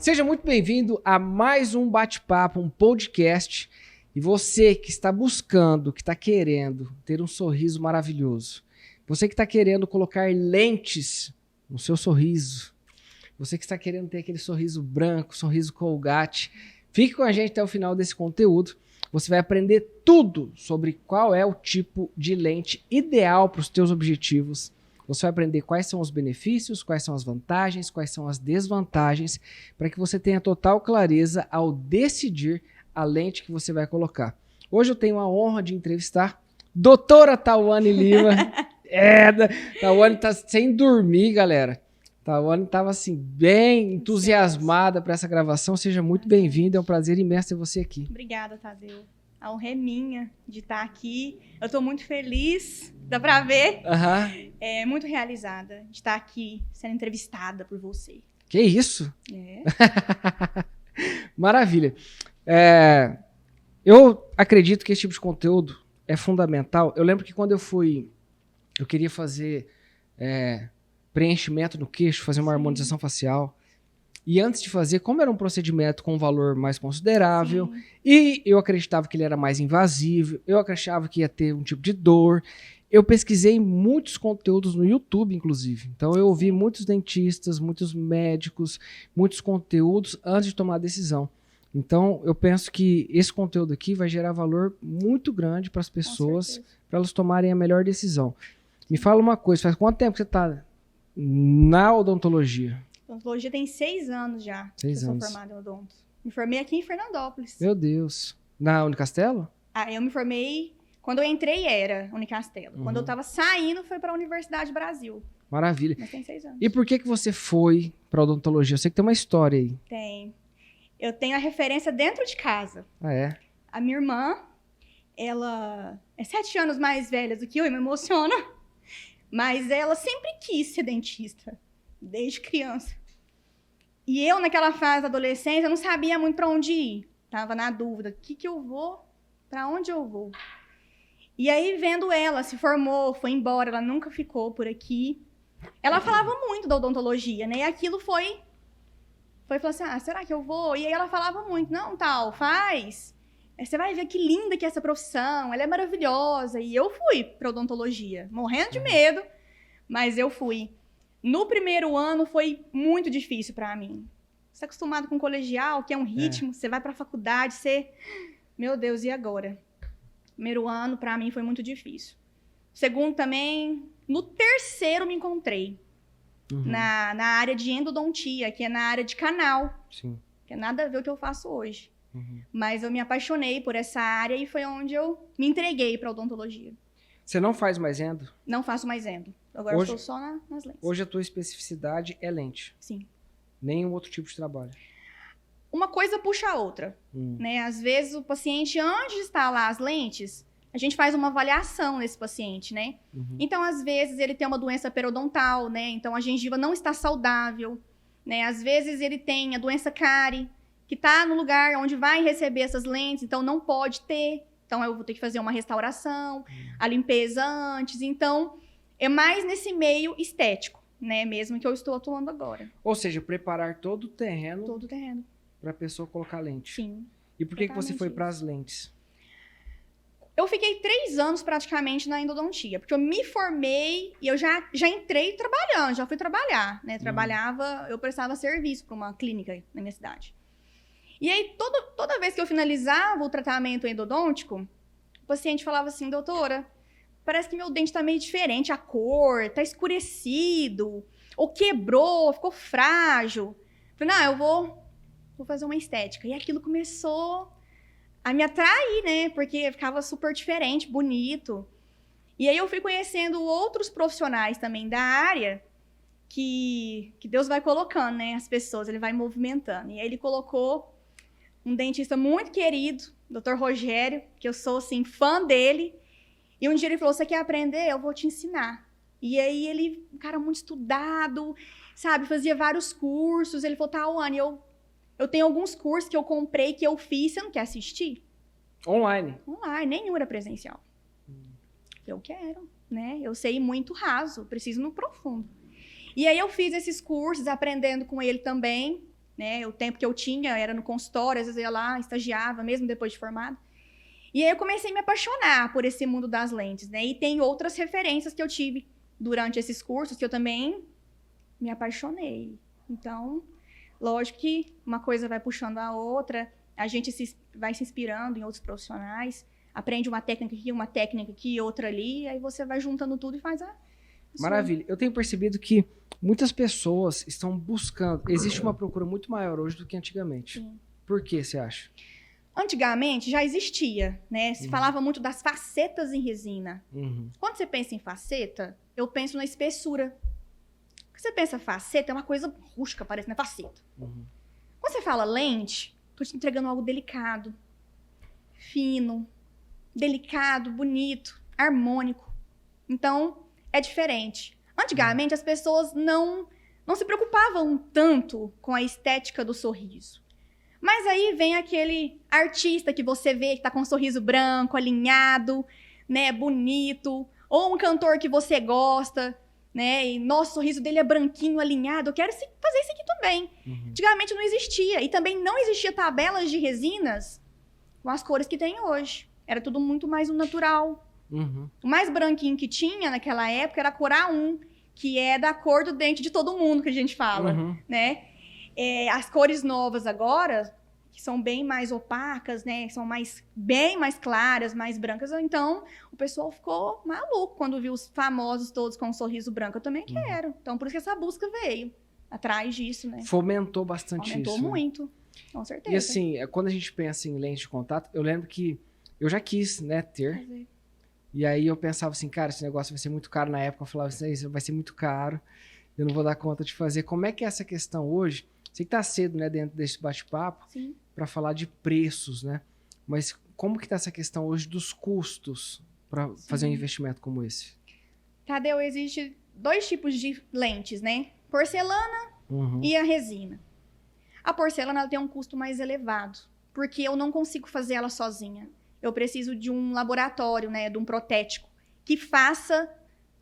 Seja muito bem-vindo a mais um bate-papo, um podcast. E você que está buscando, que está querendo ter um sorriso maravilhoso, você que está querendo colocar lentes no seu sorriso, você que está querendo ter aquele sorriso branco, sorriso Colgate, fique com a gente até o final desse conteúdo. Você vai aprender tudo sobre qual é o tipo de lente ideal para os teus objetivos. Você vai aprender quais são os benefícios, quais são as vantagens, quais são as desvantagens, para que você tenha total clareza ao decidir a lente que você vai colocar. Hoje eu tenho a honra de entrevistar doutora Tawane Lima. Tawane tá sem dormir, galera. Tawane estava assim, bem entusiasmada para essa gravação. Seja muito bem-vinda, é um prazer imenso ter você aqui. Obrigada, Tadeu. A honra é minha de estar aqui. Eu estou muito feliz, dá para ver. Muito realizada de estar aqui sendo entrevistada por você. Que isso? É. Maravilha. Eu acredito que esse tipo de conteúdo é fundamental. Eu lembro que quando eu queria fazer preenchimento no queixo, fazer uma harmonização facial. E antes de fazer, como era um procedimento com um valor mais considerável, e eu acreditava que ele era mais invasivo, eu acreditava que ia ter um tipo de dor, eu pesquisei muitos conteúdos no YouTube, inclusive. Então eu ouvi muitos dentistas, muitos médicos, muitos conteúdos antes de tomar a decisão. Então eu penso que esse conteúdo aqui vai gerar valor muito grande para as pessoas, para elas tomarem a melhor decisão. Me fala uma coisa, faz quanto tempo que você está na odontologia? Odontologia tem 6 anos já. 6 anos. Eu sou formada em odonto. Me formei aqui em Fernandópolis. Meu Deus. Na Unicastelo? Eu me formei... Quando eu entrei era Unicastelo. Quando eu estava saindo foi para a Universidade Brasil. Maravilha. Mas tem 6 anos. E por que você foi para odontologia? Eu sei que tem uma história aí. Tem. Eu tenho a referência dentro de casa. Ah, é? A minha irmã, ela é 7 anos mais velha do que eu e me emociona. Mas ela sempre quis ser dentista. Desde criança. E eu, naquela fase da adolescência, não sabia muito para onde ir. Tava na dúvida, o que eu vou? Para onde eu vou? E aí, vendo ela, se formou, foi embora, ela nunca ficou por aqui. Ela falava muito da odontologia, né? E aquilo foi falou assim, será que eu vou? E aí ela falava muito, não, tal, faz. Você vai ver que linda que é essa profissão, ela é maravilhosa. E eu fui para odontologia, morrendo de medo, mas eu fui. No primeiro ano foi muito difícil para mim. Você é acostumado com colegial, que é um ritmo, você vai para a faculdade, você... Meu Deus, e agora? Primeiro ano, para mim, foi muito difícil. Segundo também, no terceiro me encontrei. Na área de endodontia, que é na área de canal. Sim. Que é nada a ver com o que eu faço hoje. Mas eu me apaixonei por essa área e foi onde eu me entreguei para odontologia. Você não faz mais endo? Não faço mais endo. Agora estou só nas lentes. Hoje a tua especificidade é lente? Sim. Nenhum outro tipo de trabalho? Uma coisa puxa a outra. Né? Às vezes o paciente, antes de instalar as lentes, a gente faz uma avaliação nesse paciente, né? Então, às vezes, ele tem uma doença periodontal, né? Então, a gengiva não está saudável, né? Às vezes, ele tem a doença cárie, que está no lugar onde vai receber essas lentes, então não pode ter. Então, eu vou ter que fazer uma restauração, a limpeza antes. Então, é mais nesse meio estético, né? Mesmo que eu estou atuando agora. Ou seja, preparar todo o terreno. Todo o terreno. Para a pessoa colocar lente. Sim. E por que você foi para as lentes? Eu fiquei 3 anos praticamente na endodontia, porque eu me formei e eu já entrei trabalhando, já fui trabalhar, né? Eu prestava serviço para uma clínica na minha cidade. E aí, toda vez que eu finalizava o tratamento endodôntico, o paciente falava assim, doutora, parece que meu dente tá meio diferente, a cor, tá escurecido, ou quebrou, ficou frágil. Eu falei, não, eu vou fazer uma estética. E aquilo começou a me atrair, né? Porque ficava super diferente, bonito. E aí eu fui conhecendo outros profissionais também da área que Deus vai colocando, né? As pessoas, ele vai movimentando. E aí ele colocou um dentista muito querido, Dr. Rogério, que eu sou, assim, fã dele. E um dia ele falou, você quer aprender? Eu vou te ensinar. E aí ele, um cara muito estudado, sabe? Fazia vários cursos. Ele falou, Tawane, eu tenho alguns cursos que eu comprei, que eu fiz. Você não quer assistir? Online? Online, nenhum era presencial. Eu quero, né? Eu sei muito raso, preciso no profundo. E aí eu fiz esses cursos, aprendendo com ele também. né? O tempo que eu tinha era no consultório, às vezes eu ia lá, estagiava, mesmo depois de formada. E aí eu comecei a me apaixonar por esse mundo das lentes, né? E tem outras referências que eu tive durante esses cursos que eu também me apaixonei. Então, lógico que uma coisa vai puxando a outra, a gente vai se inspirando em outros profissionais, aprende uma técnica aqui, outra ali, aí você vai juntando tudo e faz a... Maravilha. Eu tenho percebido que muitas pessoas estão buscando... Existe uma procura muito maior hoje do que antigamente. Sim. Por que você acha? Antigamente já existia, né? Se falava muito das facetas em resina. Uhum. Quando você pensa em faceta, eu penso na espessura. Quando você pensa faceta, é uma coisa rústica, parece, né? Faceta. Uhum. Quando você fala lente, tô te entregando algo delicado, fino, delicado, bonito, harmônico. Então, é diferente. Antigamente, as pessoas não se preocupavam tanto com a estética do sorriso. Mas aí vem aquele artista que você vê que tá com um sorriso branco, alinhado, né, bonito, ou um cantor que você gosta, né, e nossa, o sorriso dele é branquinho, alinhado, eu quero fazer isso aqui também. Uhum. Antigamente não existia, e também não existia tabelas de resinas com as cores que tem hoje. Era tudo muito mais natural. Uhum. O mais branquinho que tinha naquela época era a cor A1, que é da cor do dente de todo mundo que a gente fala, né? As cores novas agora, que são bem mais opacas, né? São bem mais claras, mais brancas. Então, o pessoal ficou maluco quando viu os famosos todos com um sorriso branco. Eu também quero. Então, por isso que essa busca veio atrás disso, né? Fomentou bastante isso. Fomentou muito, com certeza. E assim, quando a gente pensa em lente de contato, eu lembro que eu já quis, né, ter. E aí eu pensava assim, cara, esse negócio vai ser muito caro. Na época eu falava assim, isso vai ser muito caro, eu não vou dar conta de fazer. Como é que é essa questão hoje? Sei que tá cedo, né, dentro desse bate-papo, para falar de preços, né? Mas como que tá essa questão hoje dos custos para fazer um investimento como esse? Tadeu, existe 2 tipos de lentes, né? Porcelana e a resina. A porcelana ela tem um custo mais elevado, porque eu não consigo fazer ela sozinha. Eu preciso de um laboratório, né, de um protético, que faça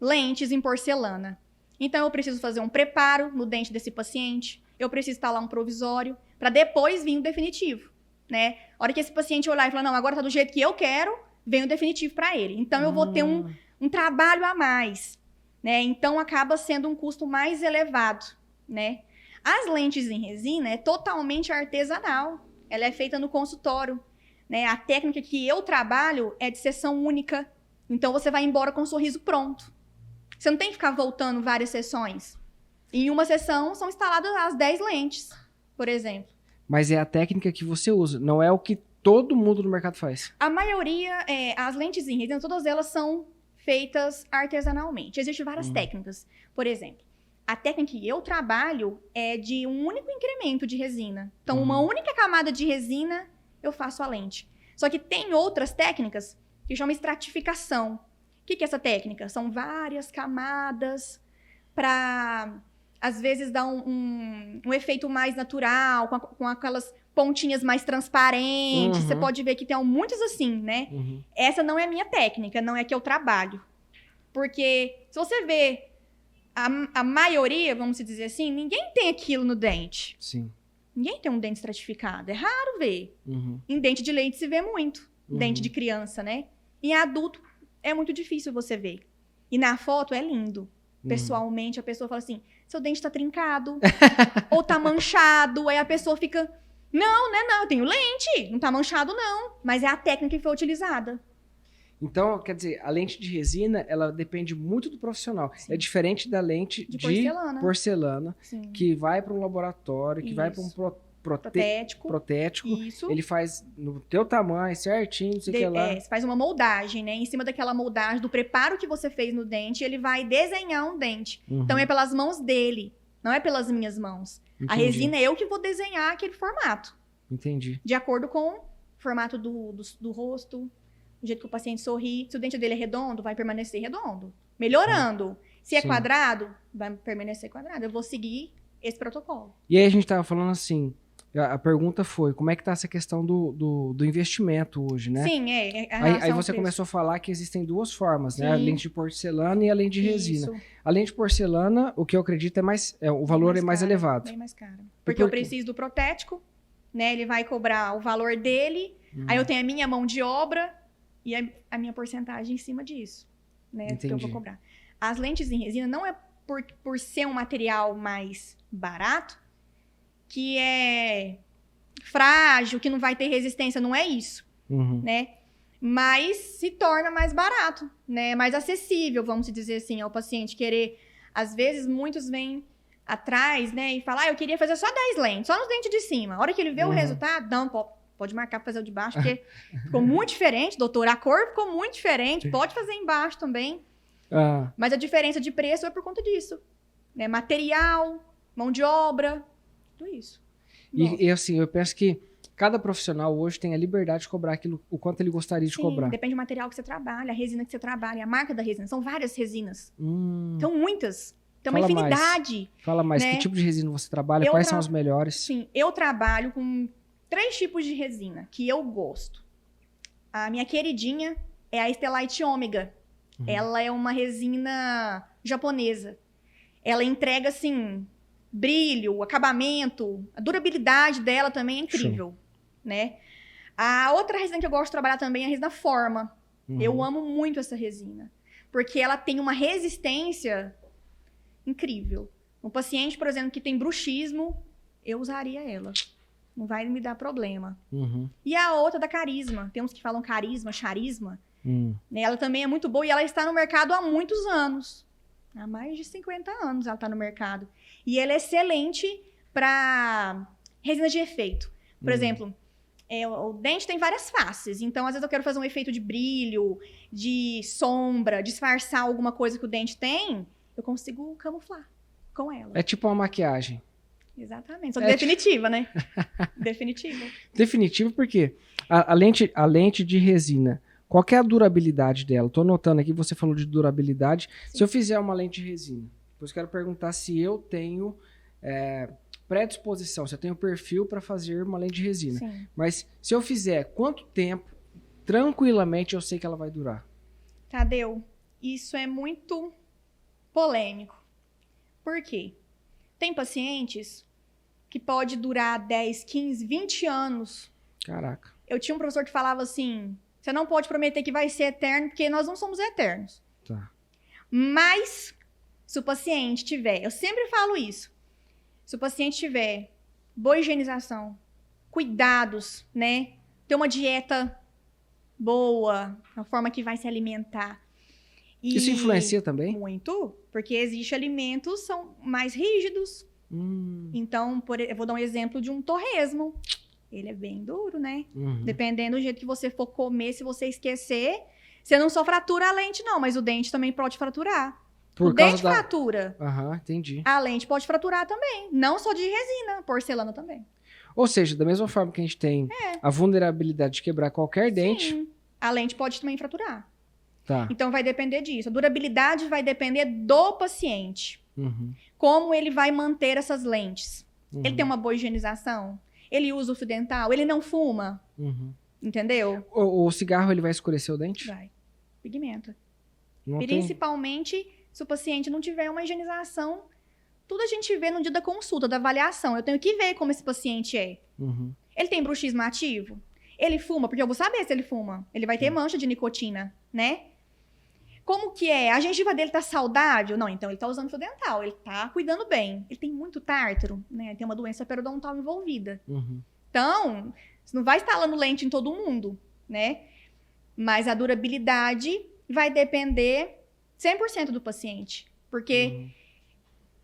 lentes em porcelana. Então, eu preciso fazer um preparo no dente desse paciente, eu preciso instalar um provisório, para depois vir o definitivo, né? A hora que esse paciente olhar e falar, não, agora tá do jeito que eu quero, vem o definitivo para ele. Então, eu vou ter um trabalho a mais, né? Então, acaba sendo um custo mais elevado, né? As lentes em resina é totalmente artesanal. Ela é feita no consultório, né? A técnica que eu trabalho é de sessão única. Então, você vai embora com o sorriso pronto. Você não tem que ficar voltando várias sessões. Em uma sessão, são instaladas as 10 lentes, por exemplo. Mas é a técnica que você usa, não é o que todo mundo no mercado faz. A maioria, as lentes em resina, todas elas são feitas artesanalmente. Existem várias técnicas. Por exemplo, a técnica que eu trabalho é de um único incremento de resina. Então, uma única camada de resina, eu faço a lente. Só que tem outras técnicas que chamam estratificação. O que é essa técnica? São várias camadas para, às vezes, dar um efeito mais natural, com aquelas pontinhas mais transparentes. Você pode ver que tem muitas assim, né? Essa não é a minha técnica, não é a que eu trabalho. Porque se você vê a maioria, vamos dizer assim, ninguém tem aquilo no dente. Sim. Ninguém tem um dente estratificado. É raro ver. Em dente de leite se vê muito. Dente de criança, né? Em adulto é muito difícil você ver. E na foto é lindo. Pessoalmente, a pessoa fala assim, seu dente tá trincado. Ou tá manchado. Aí a pessoa fica, não, eu tenho lente. Não tá manchado, não. Mas é a técnica que foi utilizada. Então, quer dizer, a lente de resina, ela depende muito do profissional. Sim. É diferente da lente de porcelana que vai para um laboratório, que vai para um protético. Isso. Ele faz no teu tamanho, certinho, não sei o que lá. Você faz uma moldagem, né? Em cima daquela moldagem, do preparo que você fez no dente, ele vai desenhar um dente. Então, é pelas mãos dele, não é pelas minhas mãos. Entendi. A resina é eu que vou desenhar aquele formato. Entendi. De acordo com o formato do rosto, do jeito que o paciente sorri. Se o dente dele é redondo, vai permanecer redondo. Melhorando. Se é quadrado, vai permanecer quadrado. Eu vou seguir esse protocolo. E aí a gente tava falando assim, A pergunta foi, como é que tá essa questão do investimento hoje, né? Sim, Aí você começou a falar que existem duas formas, né? A lente de porcelana e a lente de resina. Isso. A lente de porcelana, o que eu acredito o valor é mais cara, elevado. Bem mais caro. Porque eu preciso do protético, né? Ele vai cobrar o valor dele, aí eu tenho a minha mão de obra e a minha porcentagem em cima disso, né? Entendi. Que eu vou cobrar. As lentes em resina não é por ser um material mais barato, que é frágil, que não vai ter resistência, não é isso, né? Mas se torna mais barato, né? Mais acessível, vamos dizer assim, ao paciente querer. Às vezes, muitos vêm atrás, né? E falam, eu queria fazer só 10 lentes, só nos dentes de cima. A hora que ele vê o resultado, não, pode marcar pra fazer o de baixo, porque ficou muito diferente, doutor. A cor ficou muito diferente, pode fazer embaixo também. Mas a diferença de preço é por conta disso, né? Material, mão de obra, tudo isso. E assim, eu penso que cada profissional hoje tem a liberdade de cobrar aquilo, o quanto ele gostaria de cobrar. Depende do material que você trabalha, a resina que você trabalha, a marca da resina. São várias resinas. São muitas. Tem uma infinidade. Fala mais, né? Que tipo de resina você trabalha? Quais são as melhores? Sim, eu trabalho com 3 tipos de resina que eu gosto. A minha queridinha é a Stellite Ômega. Ela é uma resina japonesa. Ela entrega, assim, brilho, acabamento, a durabilidade dela também é incrível, né? A outra resina que eu gosto de trabalhar também é a resina Forma. Eu amo muito essa resina, porque ela tem uma resistência incrível. Um paciente, por exemplo, que tem bruxismo, eu usaria ela. Não vai me dar problema. E a outra da Carisma. Tem uns que falam carisma, charisma. Né? Ela também é muito boa e ela está no mercado há muitos anos. Há mais de 50 anos ela está no mercado. E ela é excelente para resina de efeito. Por exemplo, o dente tem várias faces. Então, às vezes eu quero fazer um efeito de brilho, de sombra, disfarçar alguma coisa que o dente tem. Eu consigo camuflar com ela. É tipo uma maquiagem. Exatamente. Só que definitiva, né? Definitiva. Definitiva porque a lente de resina, qual que é a durabilidade dela? Tô anotando aqui, você falou de durabilidade. Sim. Se eu fizer uma lente de resina, depois quero perguntar se eu tenho predisposição, se eu tenho perfil para fazer uma lente de resina. Sim. Mas se eu fizer, quanto tempo, tranquilamente, eu sei que ela vai durar? Tadeu, isso é muito polêmico. Por quê? Tem pacientes que pode durar 10, 15, 20 anos. Caraca. Eu tinha um professor que falava assim, você não pode prometer que vai ser eterno, porque nós não somos eternos. Tá. Mas, se o paciente tiver, eu sempre falo isso, se o paciente tiver boa higienização, cuidados, né? Ter uma dieta boa, a forma que vai se alimentar. Isso influencia também? Muito, porque existem alimentos que são mais rígidos. Então, eu vou dar um exemplo de um torresmo. Ele é bem duro, né? Dependendo do jeito que você for comer, se você esquecer, você não só fratura a lente, não, mas o dente também pode fraturar. O dente fratura. Entendi. A lente pode fraturar também. Não só de resina, porcelana também. Ou seja, da mesma forma que a gente tem a vulnerabilidade de quebrar qualquer dente, a lente pode também fraturar. Tá. Então, vai depender disso. A durabilidade vai depender do paciente. Como ele vai manter essas lentes. Ele tem uma boa higienização? Ele usa o fio dental? Ele não fuma? Entendeu? O cigarro, ele vai escurecer o dente? Vai. Pigmenta. Não Principalmente se o paciente não tiver uma higienização. Tudo a gente vê no dia da consulta, da avaliação. Eu tenho que ver como esse paciente é. Ele tem bruxismo ativo? Ele fuma? Porque eu vou saber se ele fuma. Ele vai ter mancha de nicotina, né? Como que é? A gengiva dele tá saudável? Não, então ele tá usando fio dental, ele tá cuidando bem. Ele tem muito tártaro, né? Tem uma doença periodontal envolvida. Então, você não vai instalando lente em todo mundo, né? Mas a durabilidade vai depender 100% do paciente. Porque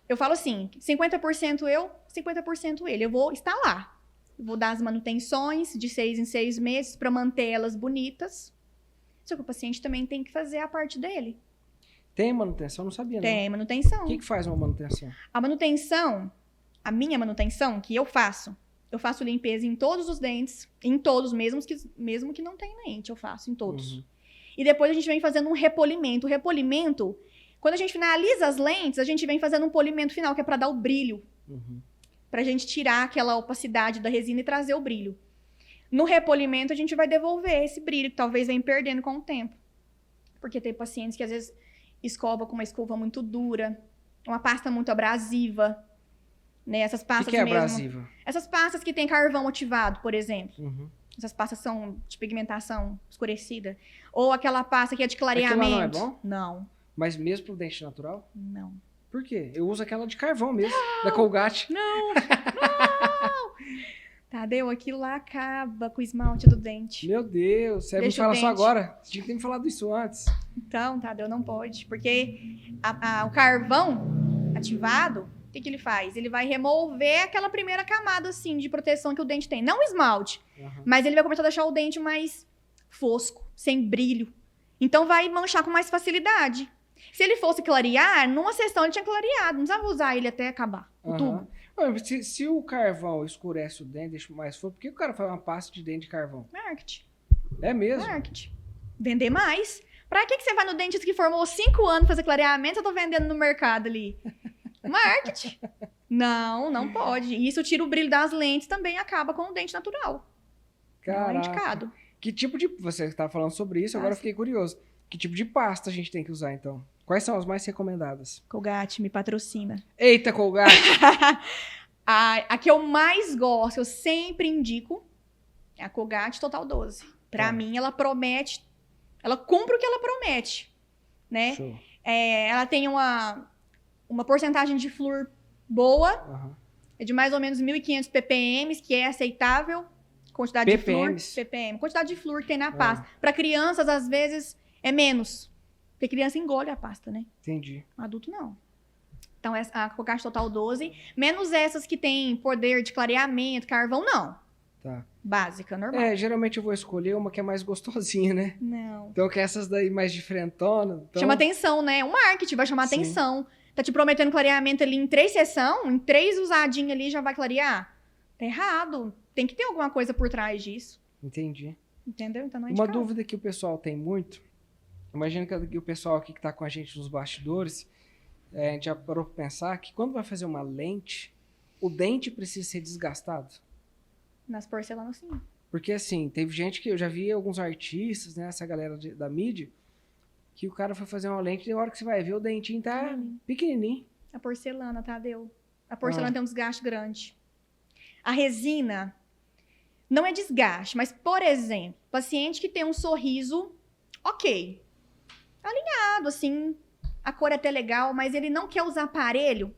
eu falo assim, 50% eu, 50% ele. Eu vou instalar. Eu vou dar as manutenções de 6 em 6 meses para manter elas bonitas. Só que o paciente também tem que fazer a parte dele. Tem manutenção? Não sabia, não. Tem manutenção. O que faz uma manutenção? A manutenção, a minha manutenção, que eu faço limpeza em todos os dentes, em todos, mesmo que não tenha lente, eu faço em todos. E depois a gente vem fazendo um repolimento. O repolimento, quando a gente finaliza as lentes, a gente vem fazendo um polimento final, que é para dar o brilho. pra gente tirar aquela opacidade da resina e trazer o brilho. No repolimento, a gente vai devolver esse brilho, que talvez venha perdendo com o tempo. Porque tem pacientes que às vezes escova com uma escova muito dura, uma pasta muito abrasiva, né? Essas pastas O que é mesmo. abrasiva? Essas pastas que tem carvão ativado, por exemplo. Uhum. Essas pastas são de pigmentação escurecida. Ou aquela pasta que é de Aquilo lá clareamento. não é bom? Não, Mas mesmo pro dente natural? não. Por quê? Eu uso aquela de carvão mesmo, da Colgate. Não! Tadeu, aquilo lá acaba com o esmalte do dente. Meu Deus, você me Deixa o fala só dente. agora? Você tinha que ter me falado isso antes. Então, Tadeu, não pode. Porque o carvão ativado, o que ele faz? Ele vai remover aquela primeira camada, assim, de proteção que o dente tem. Não o esmalte, Uhum. mas ele vai começar a deixar o dente mais fosco, sem brilho. Então, vai manchar com mais facilidade. Se ele fosse clarear, numa sessão ele tinha clareado. Não precisava usar ele até acabar o tubo. Olha, se o carvão escurece o dente, deixa mais fofo, por que o cara faz uma pasta de dente de carvão? Marketing. É mesmo? Marketing. Vender mais. Pra que você vai no dentista que formou 5 anos fazer clareamento e eu tô vendendo no mercado ali? Marketing. Não pode. E isso tira o brilho das lentes, também acaba com o dente natural. Não é Caraca. indicado. Que tipo de... Você estava falando sobre isso, agora eu fiquei curioso. Que tipo de pasta a gente tem que usar, então? Quais são as mais recomendadas? Colgate me patrocina. Eita, Colgate! A que eu mais gosto, eu sempre indico, é a Colgate Total 12. Pra mim, ela promete, ela cumpre o que ela promete, né? Show. Ela tem uma porcentagem de flúor boa, Aham. é de mais ou menos 1.500 ppm, que é aceitável. Quantidade PPMs? de flúor, ppm, quantidade de flúor que tem na pasta. Pra crianças, às vezes, é menos. Porque criança engole a pasta, né? Entendi. Adulto, não. Então, a Colgate Total 12, menos essas que tem poder de clareamento, carvão, não. Tá. Básica, normal. Geralmente eu vou escolher uma que é mais gostosinha, né? Não. Então, que essas daí mais diferentona. Então... Chama atenção, né? O marketing vai chamar Sim. atenção. Tá te prometendo clareamento ali em 3 sessões, em 3 usadinhas ali já vai clarear? Tá errado. Tem que ter alguma coisa por trás disso. Entendi. Entendeu? Então não é Uma indicado. dúvida que o pessoal tem muito, imagina que o pessoal aqui que tá com a gente nos bastidores, a gente já parou pra pensar que quando vai fazer uma lente, o dente precisa ser desgastado. Nas porcelanas, sim. Porque assim, teve gente que eu já vi alguns artistas, né, essa galera da mídia, que o cara foi fazer uma lente e na hora que você vai ver o dentinho tá pequenininho. A porcelana, Tadeu. A porcelana tem um desgaste grande. A resina não é desgaste, mas, por exemplo, paciente que tem um sorriso ok, alinhado, assim, a cor é até legal, mas ele não quer usar aparelho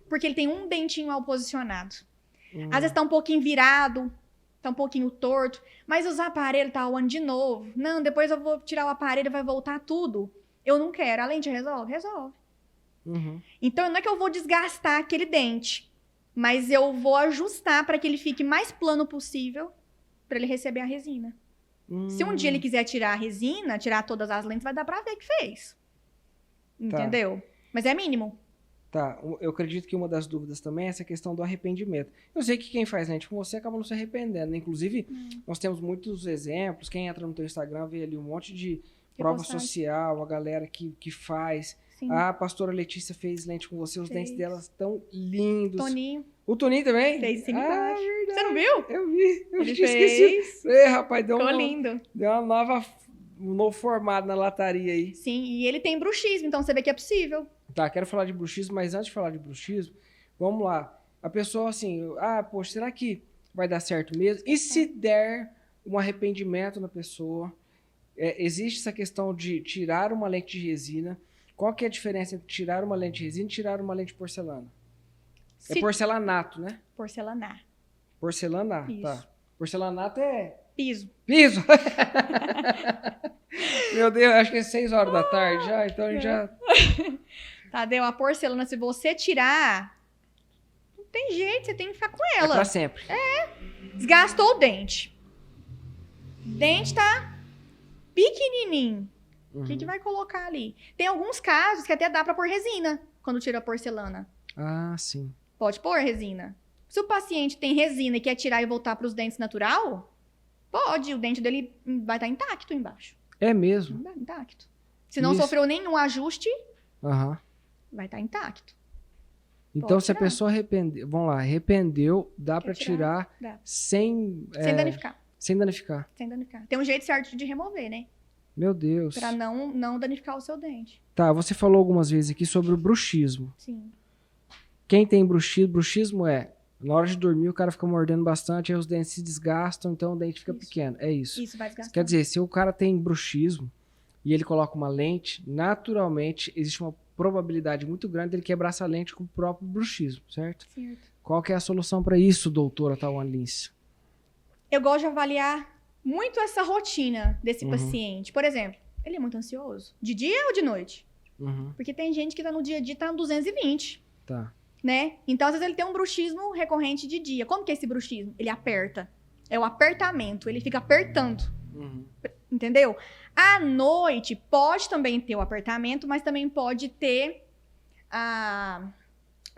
porque ele tem um dentinho mal posicionado. Às vezes tá um pouquinho virado, tá um pouquinho torto, mas usar aparelho tá o ano de novo. Não, depois eu vou tirar o aparelho e vai voltar tudo. Eu não quero. A lente resolve? Resolve. Uhum. Então, não é que eu vou desgastar aquele dente, mas eu vou ajustar para que ele fique mais plano possível para ele receber a resina. Se um dia ele quiser tirar a resina, tirar todas as lentes, vai dar para ver que fez. Entendeu? Mas é mínimo. Tá, eu acredito que uma das dúvidas também é essa questão do arrependimento. Eu sei que quem faz lente com você acaba não se arrependendo, né? Inclusive, nós temos muitos exemplos. Quem entra no teu Instagram vê ali um monte de prova social, a galera que faz. Sim. A pastora Letícia fez lente com você, os dentes dela estão lindos. Toninho. O Toninho também? Fez sim embaixo. Verdade. Você não viu? Eu vi. Eu Ele tinha fez. esquecido. Rapaz, Ficou lindo. deu um novo formato na lataria aí. Sim, e ele tem bruxismo, então você vê que é possível. Tá, quero falar de bruxismo, mas antes de falar de bruxismo, vamos lá. A pessoa assim, poxa, será que vai dar certo mesmo? E se der um arrependimento na pessoa? Existe essa questão de tirar uma lente de resina. Qual que é a diferença entre tirar uma lente de resina e tirar uma lente de porcelana? É porcelanato, né? Porcelanar. Porcelanato, Isso. tá. Porcelanato é... Piso. Piso! Meu Deus, acho que é 6 horas da tarde já, então a gente já... Tadeu, a porcelana, se você tirar, não tem jeito, você tem que ficar com É ela. pra sempre. Desgastou o dente. O dente tá pequenininho. O que vai colocar ali? Tem alguns casos que até dá pra pôr resina quando tira a porcelana. Ah, sim. Pode pôr resina. Se o paciente tem resina e quer tirar e voltar pros dentes natural, pode. O dente dele vai estar intacto embaixo. É mesmo? Intacto. Se não Isso. sofreu nenhum ajuste, Aham. vai estar intacto. Então, Pode se a tirar. pessoa arrependeu, dá pra tirar Dá. sem Sem danificar. sem danificar. Sem danificar. Tem um jeito certo de remover, né? Meu Deus. Pra não danificar o seu dente. Tá, você falou algumas vezes aqui sobre o bruxismo. Sim. Quem tem bruxismo é, na hora de dormir o cara fica mordendo bastante, aí os dentes se desgastam, então o dente fica pequeno. É isso. Isso vai desgastar. Quer dizer, se o cara tem bruxismo e ele coloca uma lente, naturalmente existe uma probabilidade muito grande dele quebrar essa lente com o próprio bruxismo, certo? Certo. Qual que é a solução para isso, doutora Tawane Lince? Eu gosto de avaliar muito essa rotina desse paciente. Por exemplo, ele é muito ansioso. De dia ou de noite? Uhum, Porque tem gente que tá no dia a dia tá no 220, tá. né? Então, às vezes, ele tem um bruxismo recorrente de dia. Como que é esse bruxismo? Ele aperta. É o apertamento. Ele fica apertando. Uhum. Entendeu? À noite, pode também ter o apertamento, mas também pode ter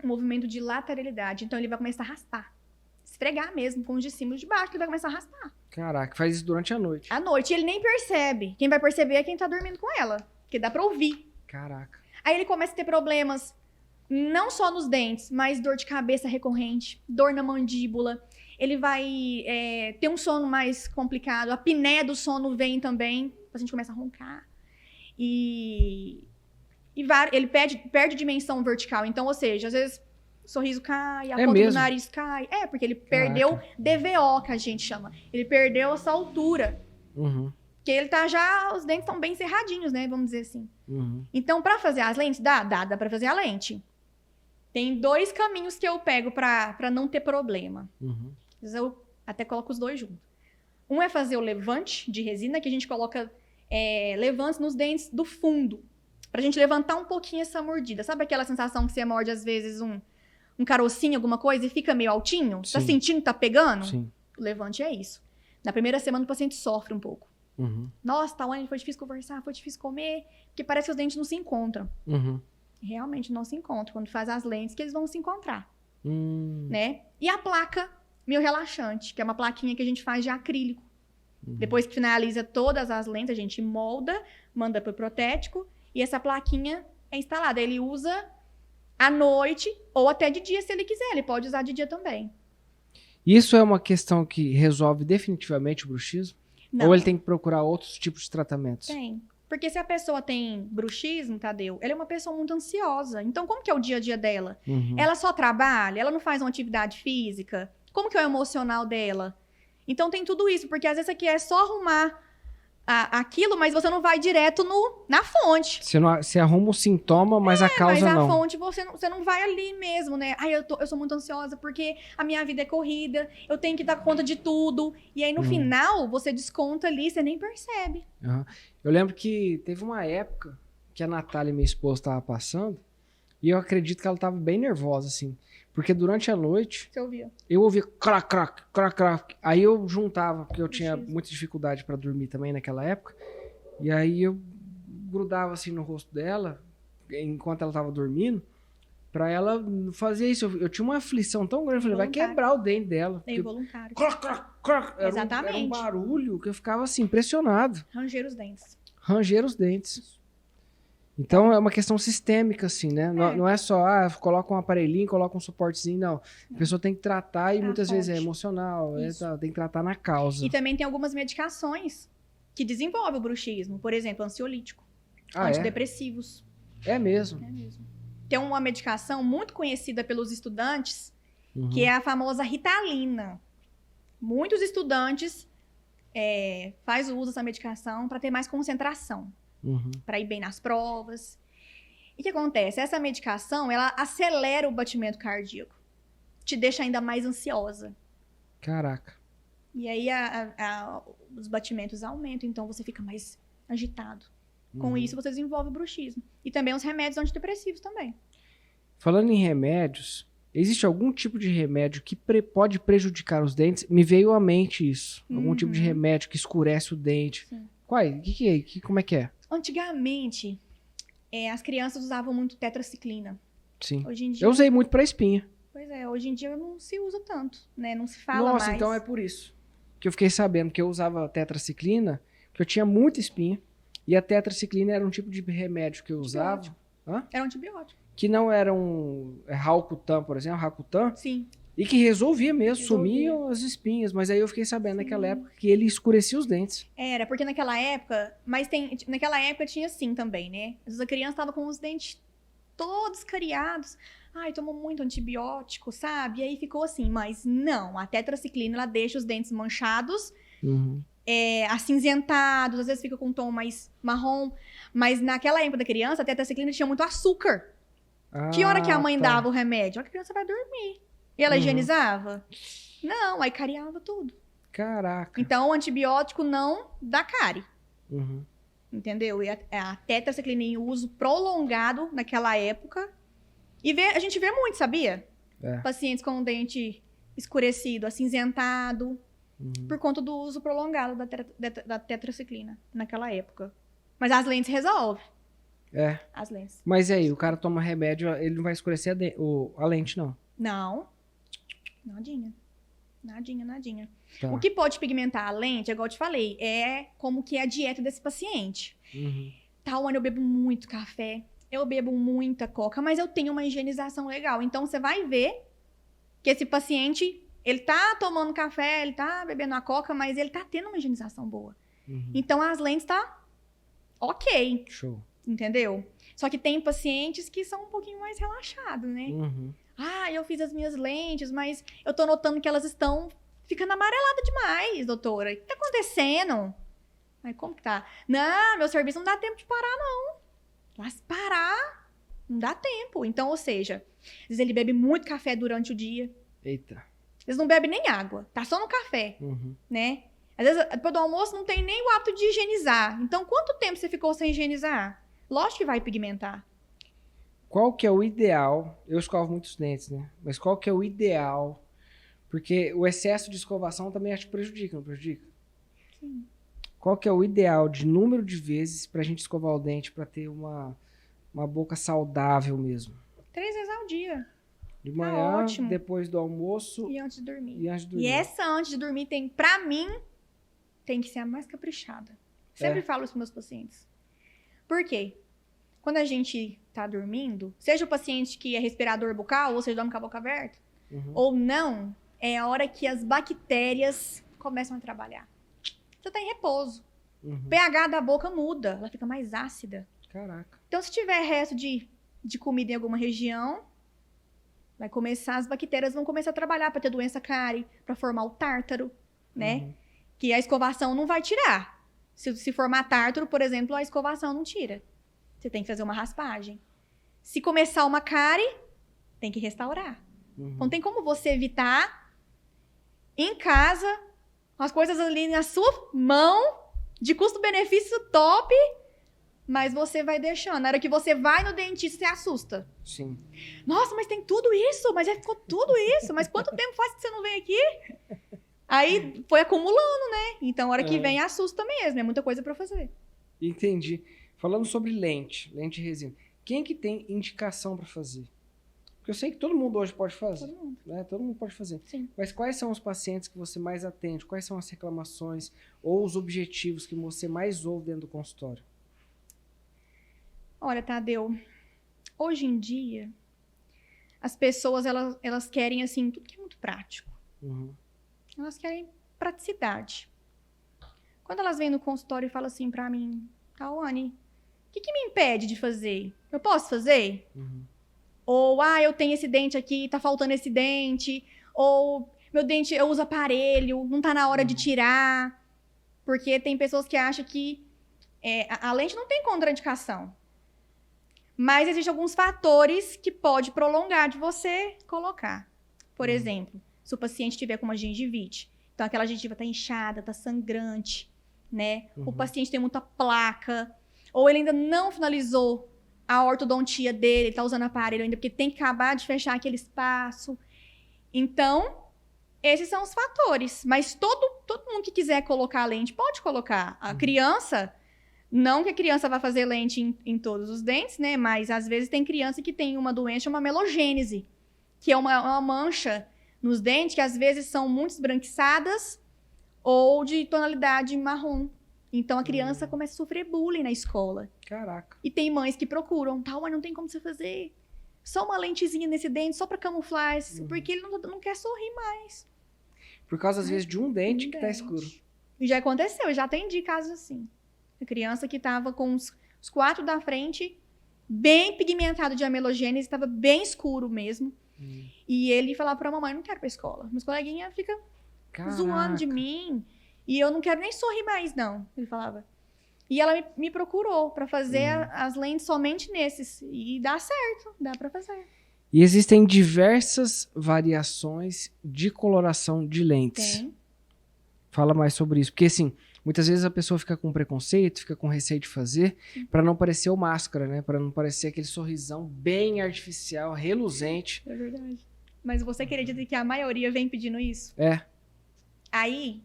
o movimento de lateralidade. Então, ele vai começar a raspar. Esfregar mesmo com os de cima e os de baixo, que ele vai começar a raspar. Caraca, faz isso durante a noite. À noite, ele nem percebe. Quem vai perceber é quem tá dormindo com ela. Porque dá pra ouvir. Caraca. Aí ele começa a ter problemas, não só nos dentes, mas dor de cabeça recorrente, dor na mandíbula. Ele vai ter um sono mais complicado. A apneia do sono vem também. O paciente começa a roncar. E ele perde dimensão vertical. Então, ou seja, às vezes o sorriso cai, a ponta mesmo? do nariz cai. É, porque ele perdeu DVO, que a gente chama. Ele perdeu essa altura. Uhum, Porque ele os dentes estão bem cerradinhos, né? Vamos dizer assim. uhum. Então, pra fazer as lentes, dá pra fazer a lente. Tem 2 caminhos que eu pego pra não ter problema. Uhum. Às vezes eu até coloco os 2 juntos. Um é fazer o levante de resina, que a gente coloca levantes nos dentes do fundo. Pra gente levantar um pouquinho essa mordida. Sabe aquela sensação que você morde, às vezes, um carocinho, alguma coisa, e fica meio altinho? Sim. Tá sentindo que tá pegando? Sim. O levante é isso. Na primeira semana, o paciente sofre um pouco. Uhum, Nossa, Tawane, foi difícil conversar, foi difícil comer, porque parece que os dentes não se encontram. uhum. Realmente não se encontram. Quando faz as lentes, que eles vão se encontrar, Hum, né? E a placa miorrelaxante, que é uma plaquinha que a gente faz de acrílico. Depois que finaliza todas as lentes, a gente molda, manda pro protético, e essa plaquinha é instalada. Ele usa à noite ou até de dia, se ele quiser. Ele pode usar de dia também. Isso é uma questão que resolve definitivamente o bruxismo? Não, Ou ele tem que procurar outros tipos de tratamentos? tem. Porque se a pessoa tem bruxismo, Tadeu, ela é uma pessoa muito ansiosa. Então, como que é o dia a dia dela? Uhum. Ela só trabalha? Ela não faz uma atividade física? Como que é o emocional dela? Então, tem tudo isso. Porque às vezes você quer só arrumar aquilo, mas você não vai direto na fonte. Você arruma o sintoma, mas a causa Mas a não. fonte você não vai ali mesmo, né? Ai, eu sou muito ansiosa porque a minha vida é corrida, eu tenho que dar conta de tudo. E aí, no final, você desconta ali, você nem percebe. Uhum. Eu lembro que teve uma época que a Natália, minha esposa, estava passando, e eu acredito que ela estava bem nervosa, assim. Porque durante a noite, Você ouvia? eu ouvia crac, crac, crac, crac. Aí eu juntava, porque eu tinha Bruxismo. muita dificuldade para dormir também naquela época. E aí eu grudava assim no rosto dela, enquanto ela tava dormindo, pra ela fazer isso. Eu tinha uma aflição tão grande, eu falei, vai Voluntário. quebrar o dente dela. É Porque involuntário. crac, crac, crac. Era um Exatamente. barulho que eu ficava assim, impressionado. Ranger os dentes. Ranger os dentes. Então é uma questão sistêmica, assim, né? Não é só, coloca um aparelhinho, coloca um suportezinho, não. A pessoa tem que tratar e muitas vezes é fonte. emocional, Isso. tem que tratar na causa. E também tem algumas medicações que desenvolvem o bruxismo. Por exemplo, ansiolítico, antidepressivos. É mesmo. É mesmo. Tem uma medicação muito conhecida pelos estudantes, Uhum. que é a famosa Ritalina. Muitos estudantes fazem uso dessa medicação para ter mais concentração, Uhum. para ir bem nas provas. E o que acontece? Essa medicação, ela acelera o batimento cardíaco, te deixa ainda mais ansiosa. Caraca. E aí os batimentos aumentam, então você fica mais agitado. Com Uhum. isso, você desenvolve o bruxismo. E também os remédios antidepressivos também. Falando em remédios, existe algum tipo de remédio que pode prejudicar os dentes? Me veio à mente isso. Algum tipo de remédio que escurece o dente. Sim. Qual é? Como é que é? Antigamente, as crianças usavam muito tetraciclina. Sim. Hoje em dia, Eu usei muito pra espinha. pois é, hoje em dia não se usa tanto, né? Não se fala Nossa, mais. então é por isso que eu fiquei sabendo que eu usava tetraciclina, que eu tinha muita espinha. E a tetraciclina era um tipo de remédio que eu usava. Hã? Era um antibiótico. que não era um Rakutan, por exemplo, Rakutan, Sim. e que resolvia mesmo, Resolvia. sumiam as espinhas. Mas aí eu fiquei sabendo naquela época que ele escurecia os dentes. Era, porque naquela época... naquela época tinha assim também, né? Às vezes a criança tava com os dentes todos cariados. Ai, tomou muito antibiótico, sabe? E aí ficou assim. Mas não, a tetraciclina, ela deixa os dentes manchados, acinzentados, às vezes fica com um tom mais marrom. Mas naquela época da criança, a tetraciclina tinha muito açúcar. Que hora que a mãe dava o remédio? A hora que a criança vai dormir. E ela higienizava? Não, aí cariava tudo. Caraca. Então, o antibiótico não dá cárie. Uhum. Entendeu? E a tetraciclina em uso prolongado naquela época. E a gente vê muito, sabia? Pacientes com o dente escurecido, acinzentado, por conta do uso prolongado da tetraciclina naquela época. Mas as lentes resolvem. As lentes. Mas aí, o cara toma remédio, ele não vai escurecer a lente, não? Não. Nadinha. Nadinha. Tá. O que pode pigmentar a lente, igual eu te falei, é como que é a dieta desse paciente. Tawane, eu bebo muito café, eu bebo muita coca, mas eu tenho uma higienização legal. Então, você vai ver que esse paciente, ele tá tomando café, ele tá bebendo a coca, mas ele tá tendo uma higienização boa. Então, as lentes tá ok. Show. Entendeu? Só que tem pacientes que são um pouquinho mais relaxados, né? Ah, eu fiz as minhas lentes, mas eu tô notando que elas estão ficando amareladas demais, doutora. O que tá acontecendo? Aí, como que tá? Não, meu serviço não dá tempo de parar, não. Mas parar, não dá tempo. Então, ou seja, às vezes ele bebe muito café durante o dia. Eita. Às vezes não bebe nem água, tá só no café, né? Às vezes, depois do almoço, não tem nem o hábito de higienizar. Então, quanto tempo você ficou sem higienizar? Lógico que vai pigmentar. Qual que é o ideal? Eu escovo muitos dentes, né? Mas qual que é o ideal? Porque o excesso de escovação também acho que prejudica, não prejudica? Sim. Qual que é o ideal de número de vezes pra gente escovar o dente pra ter uma boca saudável mesmo? 3 vezes ao dia. De manhã, ótimo. depois do almoço E antes de dormir. E essa antes de dormir tem, pra mim, tem que ser a mais caprichada. Sempre falo isso para meus pacientes. Por quê? Quando a gente tá dormindo, seja o paciente que é respirador bucal, ou seja, dorme com a boca aberta, ou não, é a hora que as bactérias começam a trabalhar. Você tá em repouso. O pH da boca muda, ela fica mais ácida. Caraca. Então, se tiver resto de comida em alguma região, as bactérias vão começar a trabalhar para ter doença cárie, para formar o tártaro, né? Que a escovação não vai tirar. Se formar tártaro, por exemplo, a escovação não tira. Você tem que fazer uma raspagem. Se começar uma cárie, tem que restaurar. Então, tem como você evitar, em casa, as coisas ali na sua mão, de custo-benefício top, mas você vai deixando. Na hora que você vai no dentista, você assusta. Sim. Nossa, mas tem tudo isso? Mas já ficou tudo isso? Mas quanto tempo faz que você não vem aqui? Aí foi acumulando, né? Então, a hora que vem, assusta mesmo. É muita coisa pra fazer. Entendi. Falando sobre lente resina. Quem que tem indicação pra fazer? Porque eu sei que todo mundo hoje pode fazer. Todo mundo. Né? Todo mundo pode fazer. Sim. Mas quais são os pacientes que você mais atende? Quais são as reclamações ou os objetivos que você mais ouve dentro do consultório? Olha, Tadeu, hoje em dia, as pessoas, elas querem, assim, tudo que é muito prático. Elas querem praticidade. Quando elas vêm no consultório e falam assim pra mim, Tawane, o que me impede de fazer? Eu posso fazer? Ou, eu tenho esse dente aqui, tá faltando esse dente. Ou, meu dente, eu uso aparelho, não tá na hora de tirar. Porque tem pessoas que acham que a lente não tem contraindicação. Mas existem alguns fatores que pode prolongar de você colocar. Por exemplo, se o paciente tiver com uma gengivite, então aquela gengiva tá inchada, tá sangrante, né? O paciente tem muita placa, ou ele ainda não finalizou a ortodontia dele, ele tá usando aparelho ainda, porque tem que acabar de fechar aquele espaço. Então, esses são os fatores. Mas todo mundo que quiser colocar a lente, pode colocar. A criança, não que a criança vai fazer lente em todos os dentes, né? Mas, às vezes, tem criança que tem uma doença, uma melogênese, que é uma mancha nos dentes, que às vezes são muito esbranquiçadas ou de tonalidade marrom. Então, a criança começa a sofrer bullying na escola. Caraca. E tem mães que procuram, mas não tem como você fazer. só uma lentezinha nesse dente, só pra camuflar, porque ele não quer sorrir mais. Por causa, às vezes, de um dente que tá escuro. E já aconteceu, eu já atendi casos assim. A criança que tava com os 4 da frente, bem pigmentado de amelogênese, estava bem escuro mesmo. E ele falava pra mamãe, não quero ir pra escola. Meus coleguinhas ficam zoando de mim. E eu não quero nem sorrir mais, não. Ele falava. E ela me procurou pra fazer as lentes somente nesses. E dá certo, dá pra fazer. E existem diversas variações de coloração de lentes. Tem. Fala mais sobre isso. Porque, assim, muitas vezes a pessoa fica com preconceito, fica com receio de fazer, pra não parecer o máscara, né? Pra não parecer aquele sorrisão bem artificial, reluzente. É verdade. Mas você acredita que a maioria vem pedindo isso? É. Aí,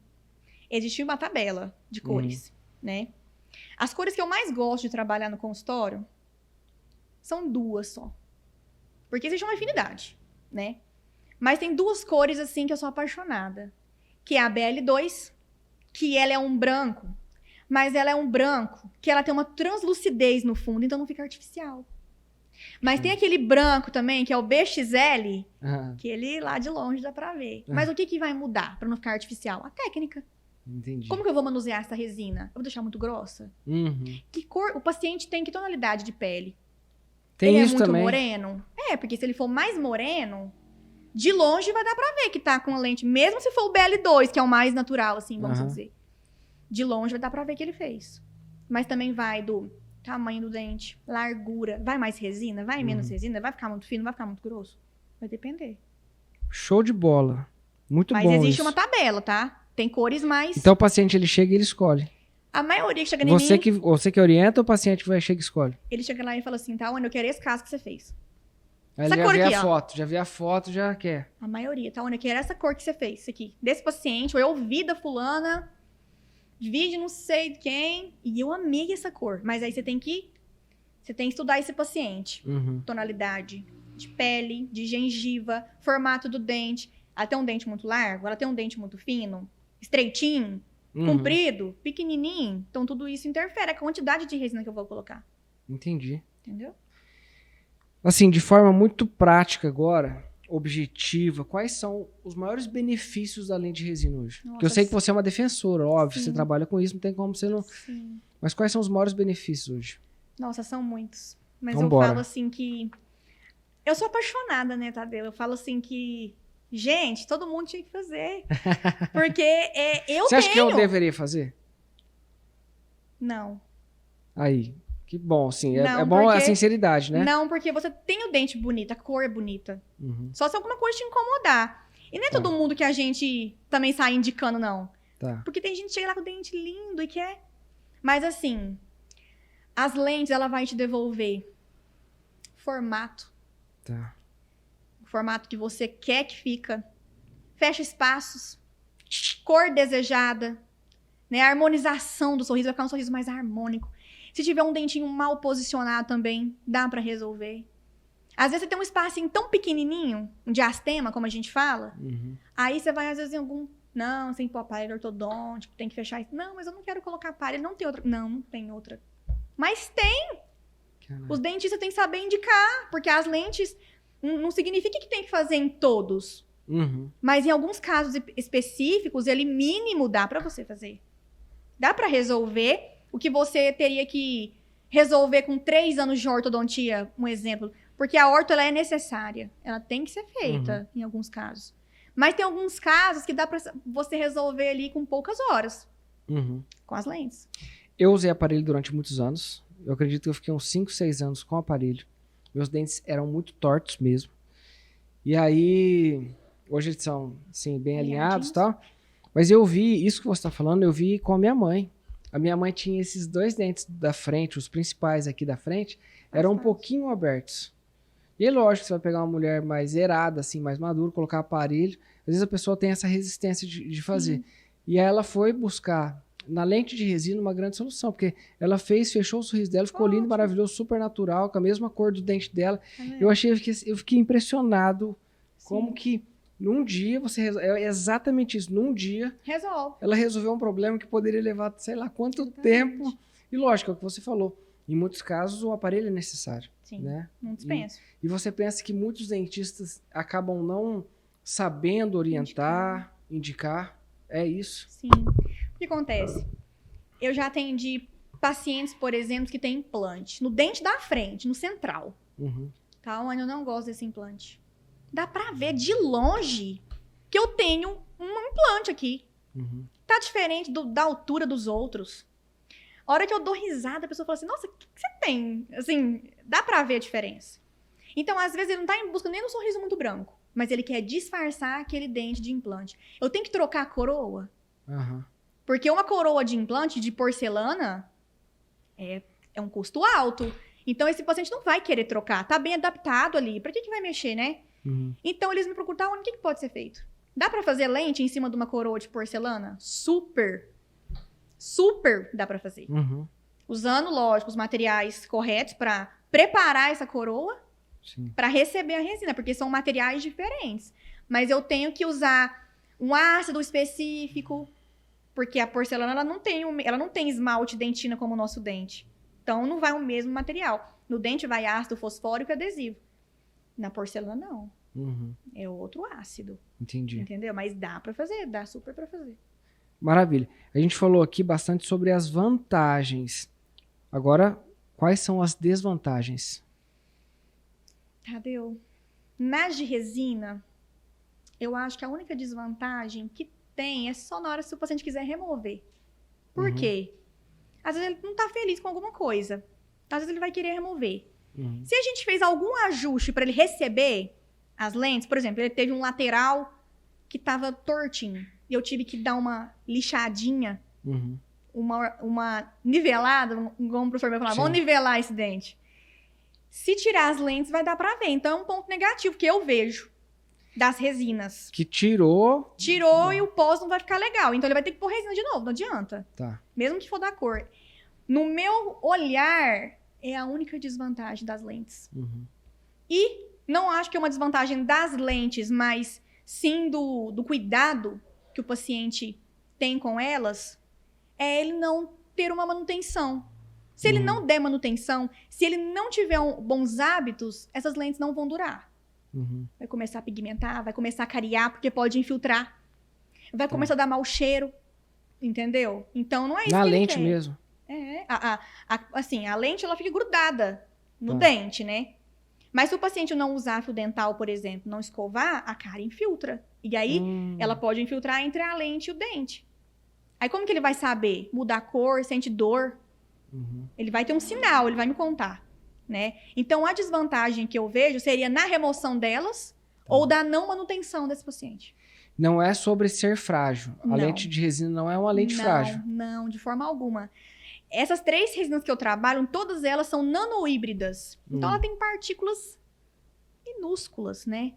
existiu uma tabela de cores, né? As cores que eu mais gosto de trabalhar no consultório são 2 só. Porque existe uma afinidade, né? Mas tem 2 cores, assim, que eu sou apaixonada. Que é a BL2, que ela é um branco, mas ela é um branco que ela tem uma translucidez no fundo, então não fica artificial. Mas tem aquele branco também, que é o BXL, que ele lá de longe dá pra ver. Mas o que vai mudar pra não ficar artificial? A técnica. Entendi. Como que eu vou manusear essa resina? Eu vou deixar muito grossa? Que cor? O paciente tem que tonalidade de pele? Tem ele isso é muito também. moreno? É, porque se ele for mais moreno, de longe vai dar pra ver que tá com a lente. Mesmo se for o BL2, que é o mais natural, assim, vamos dizer. De longe vai dar pra ver que ele fez. Mas também vai do tamanho do dente, largura. Vai mais resina? Vai menos resina? Vai ficar muito fino? Vai ficar muito grosso? Vai depender. Show de bola. Muito bom. Mas existe isso. uma tabela, tá? Tem cores mais... Então o paciente ele chega e ele escolhe. A maioria que chega em mim... Você que orienta ou o paciente vai chega e escolhe? Ele chega lá e fala assim, tá, Ana, eu quero esse caso que você fez. Aí Essa ele cor já vê aqui, a ó. foto, já vê a foto, já quer. A maioria, tá, Ana, eu quero essa cor que você fez, isso aqui. Desse paciente, ou eu ouvi da fulana, vi de não sei de quem, e eu amei essa cor. Mas aí você tem que estudar esse paciente. Tonalidade de pele, de gengiva, formato do dente. Ela tem um dente muito largo, ela tem um dente muito fino, estreitinho, comprido, pequenininho. Então, tudo isso interfere. A quantidade de resina que eu vou colocar. Entendi. Entendeu? Assim, de forma muito prática agora, objetiva, quais são os maiores benefícios da lente de resina hoje? Nossa, Porque eu sei que você é uma defensora, óbvio, sim. você trabalha com isso, não tem como você não... Sim. Mas quais são os maiores benefícios hoje? Nossa, são muitos. Mas Vambora. eu falo assim que... Eu sou apaixonada, né, Tadeu? Eu falo assim que... Gente, todo mundo tinha que fazer. Porque Você acha que eu deveria fazer? Não. Aí, que bom, sim. Não, É bom a porque- sinceridade, né? Não, porque você tem o dente bonito, a cor é bonita. Só se alguma coisa te incomodar. E não é todo mundo que a gente também sai indicando, não. Tá. Porque tem gente que chega lá com o dente lindo e quer... Mas assim, as lentes, ela vai te devolver formato. Tá. O formato que você quer que fica. Fecha espaços. Cor desejada. Né? A harmonização do sorriso vai ficar um sorriso mais harmônico. Se tiver um dentinho mal posicionado também, dá pra resolver. Às vezes você tem um espacinho tão pequenininho, um diastema, como a gente fala. Aí você vai, às vezes, em algum... Não, você tem que pôr aparelho ortodôntico, tem que fechar isso. Não, mas eu não quero colocar aparelho, não tem outra. Não, não tem outra. Mas tem. Caramba. Os dentistas têm que saber indicar, porque as lentes não significa que tem que fazer em todos. Mas em alguns casos específicos, ele mínimo dá pra você fazer. Dá pra resolver o que você teria que resolver com 3 anos de ortodontia, um exemplo. Porque a orto, ela é necessária. Ela tem que ser feita em alguns casos. Mas tem alguns casos que dá pra você resolver ali com poucas horas. Com as lentes. Eu usei aparelho durante muitos anos. Eu acredito que eu fiquei uns 5, 6 anos com aparelho. Meus dentes eram muito tortos mesmo. E aí, hoje eles são, assim, bem alinhados e tal. Mas eu vi, isso que você está falando, eu vi com a minha mãe. A minha mãe tinha esses 2 dentes da frente, os principais aqui da frente, eram um pouquinho abertos. E é lógico, você vai pegar uma mulher mais erada, assim, mais madura, colocar aparelho. Às vezes a pessoa tem essa resistência de fazer. E aí ela foi buscar na lente de resina uma grande solução, porque ela fechou o sorriso dela, ficou lindo, maravilhoso, super natural, com a mesma cor do dente dela. Eu fiquei impressionado como que num dia é exatamente isso, num dia Resolve. ela resolveu um problema que poderia levar sei lá quanto tempo. E lógico, é o que você falou, em muitos casos o aparelho é necessário. Sim, né? não dispenso. E você pensa que muitos dentistas acabam não sabendo orientar, indicar. É isso? Sim. O que acontece? Eu já atendi pacientes, por exemplo, que têm implante no dente da frente, no central. Uhum. Tá, mas eu não gosto desse implante. Dá pra ver de longe que eu tenho um implante aqui. Uhum. Tá diferente da altura dos outros. A hora que eu dou risada, a pessoa fala assim, nossa, o que você tem? Assim, dá pra ver a diferença. Então, às vezes, ele não tá em busca nem de um sorriso muito branco, mas ele quer disfarçar aquele dente de implante. Eu tenho que trocar a coroa, Uhum. porque uma coroa de implante de porcelana é um custo alto. Então, esse paciente não vai querer trocar. Tá bem adaptado ali. Pra que vai mexer, né? Uhum. Então, eles me procuram, o que pode ser feito? Dá pra fazer lente em cima de uma coroa de porcelana? Super dá pra fazer. Uhum. Usando, lógico, os materiais corretos pra preparar essa coroa Sim. pra receber a resina, porque são materiais diferentes. Mas eu tenho que usar um ácido específico, porque a porcelana ela não tem esmalte dentina como o nosso dente. Então, não vai o mesmo material. No dente vai ácido fosfórico e adesivo. Na porcelana, não. Uhum. É outro ácido. Entendi. Entendeu? Mas dá pra fazer, dá super pra fazer. Maravilha. A gente falou aqui bastante sobre as vantagens. Agora, quais são as desvantagens? Tadeu, nas de resina, eu acho que a única desvantagem que tem é só na hora se o paciente quiser remover. Por quê? Às vezes ele não tá feliz com alguma coisa. Às vezes ele vai querer remover. Uhum. Se a gente fez algum ajuste para ele receber as lentes, por exemplo, ele teve um lateral que tava tortinho e eu tive que dar uma lixadinha, Uhum. uma nivelada, como o professor vai falar, Sim. vamos nivelar esse dente. Se tirar as lentes, vai dar para ver. Então é um ponto negativo que eu vejo das resinas. Que tirou. Tirou e o pós não vai ficar legal. Então ele vai ter que pôr resina de novo, não adianta. Tá. Mesmo que for da cor. No meu olhar, é a única desvantagem das lentes. Uhum. E não acho que é uma desvantagem das lentes, mas sim do cuidado que o paciente tem com elas, é ele não ter uma manutenção. Se ele não der manutenção, se ele não tiver bons hábitos, essas lentes não vão durar. Uhum. Vai começar a pigmentar, vai começar a cariar, porque pode infiltrar. Vai começar a dar mau cheiro, entendeu? Então não é isso Na que ele lente quer. mesmo. É, assim, a lente ela fica grudada no dente, né? Mas se o paciente não usar fio dental, por exemplo, não escovar, a cárie infiltra. E aí, ela pode infiltrar entre a lente e o dente. Aí como que ele vai saber? Muda a cor, sente dor. Uhum. Ele vai ter um sinal, ele vai me contar, né? Então, a desvantagem que eu vejo seria na remoção delas ou da não manutenção desse paciente. Não é sobre ser frágil. A Não. lente de resina não é uma lente frágil. Não, de forma alguma. Essas 3 resinas que eu trabalho, todas elas são nanohíbridas. Então, ela tem partículas minúsculas, né?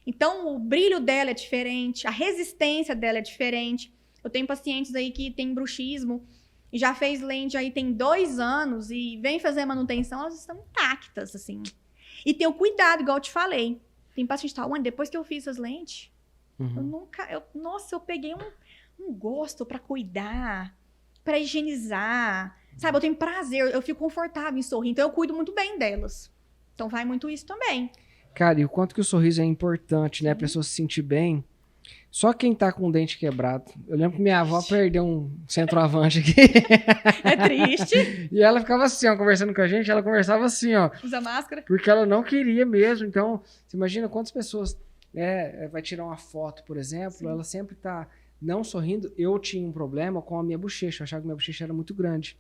Então, o brilho dela é diferente, a resistência dela é diferente. Eu tenho pacientes aí que têm bruxismo e já fez lente aí tem 2 anos e vem fazer a manutenção, elas estão intactas, assim. E ter o cuidado, igual eu te falei. Tem paciente que fala, depois que eu fiz essas lentes, eu peguei um gosto pra cuidar, pra higienizar, sabe? Eu tenho prazer, eu fico confortável em sorrir, então eu cuido muito bem delas. Então vai muito isso também. Cara, e o quanto que o sorriso é importante, né? A pessoa se sentir bem. Só quem tá com o dente quebrado. Eu lembro que minha avó perdeu um centroavante aqui. É triste. E ela ficava assim, ó, conversando com a gente. Ela conversava assim, ó. Usa máscara. Porque ela não queria mesmo. Então, você imagina quantas pessoas vai tirar uma foto, por exemplo. Sim. Ela sempre tá não sorrindo. Eu tinha um problema com a minha bochecha. Eu achava que minha bochecha era muito grande.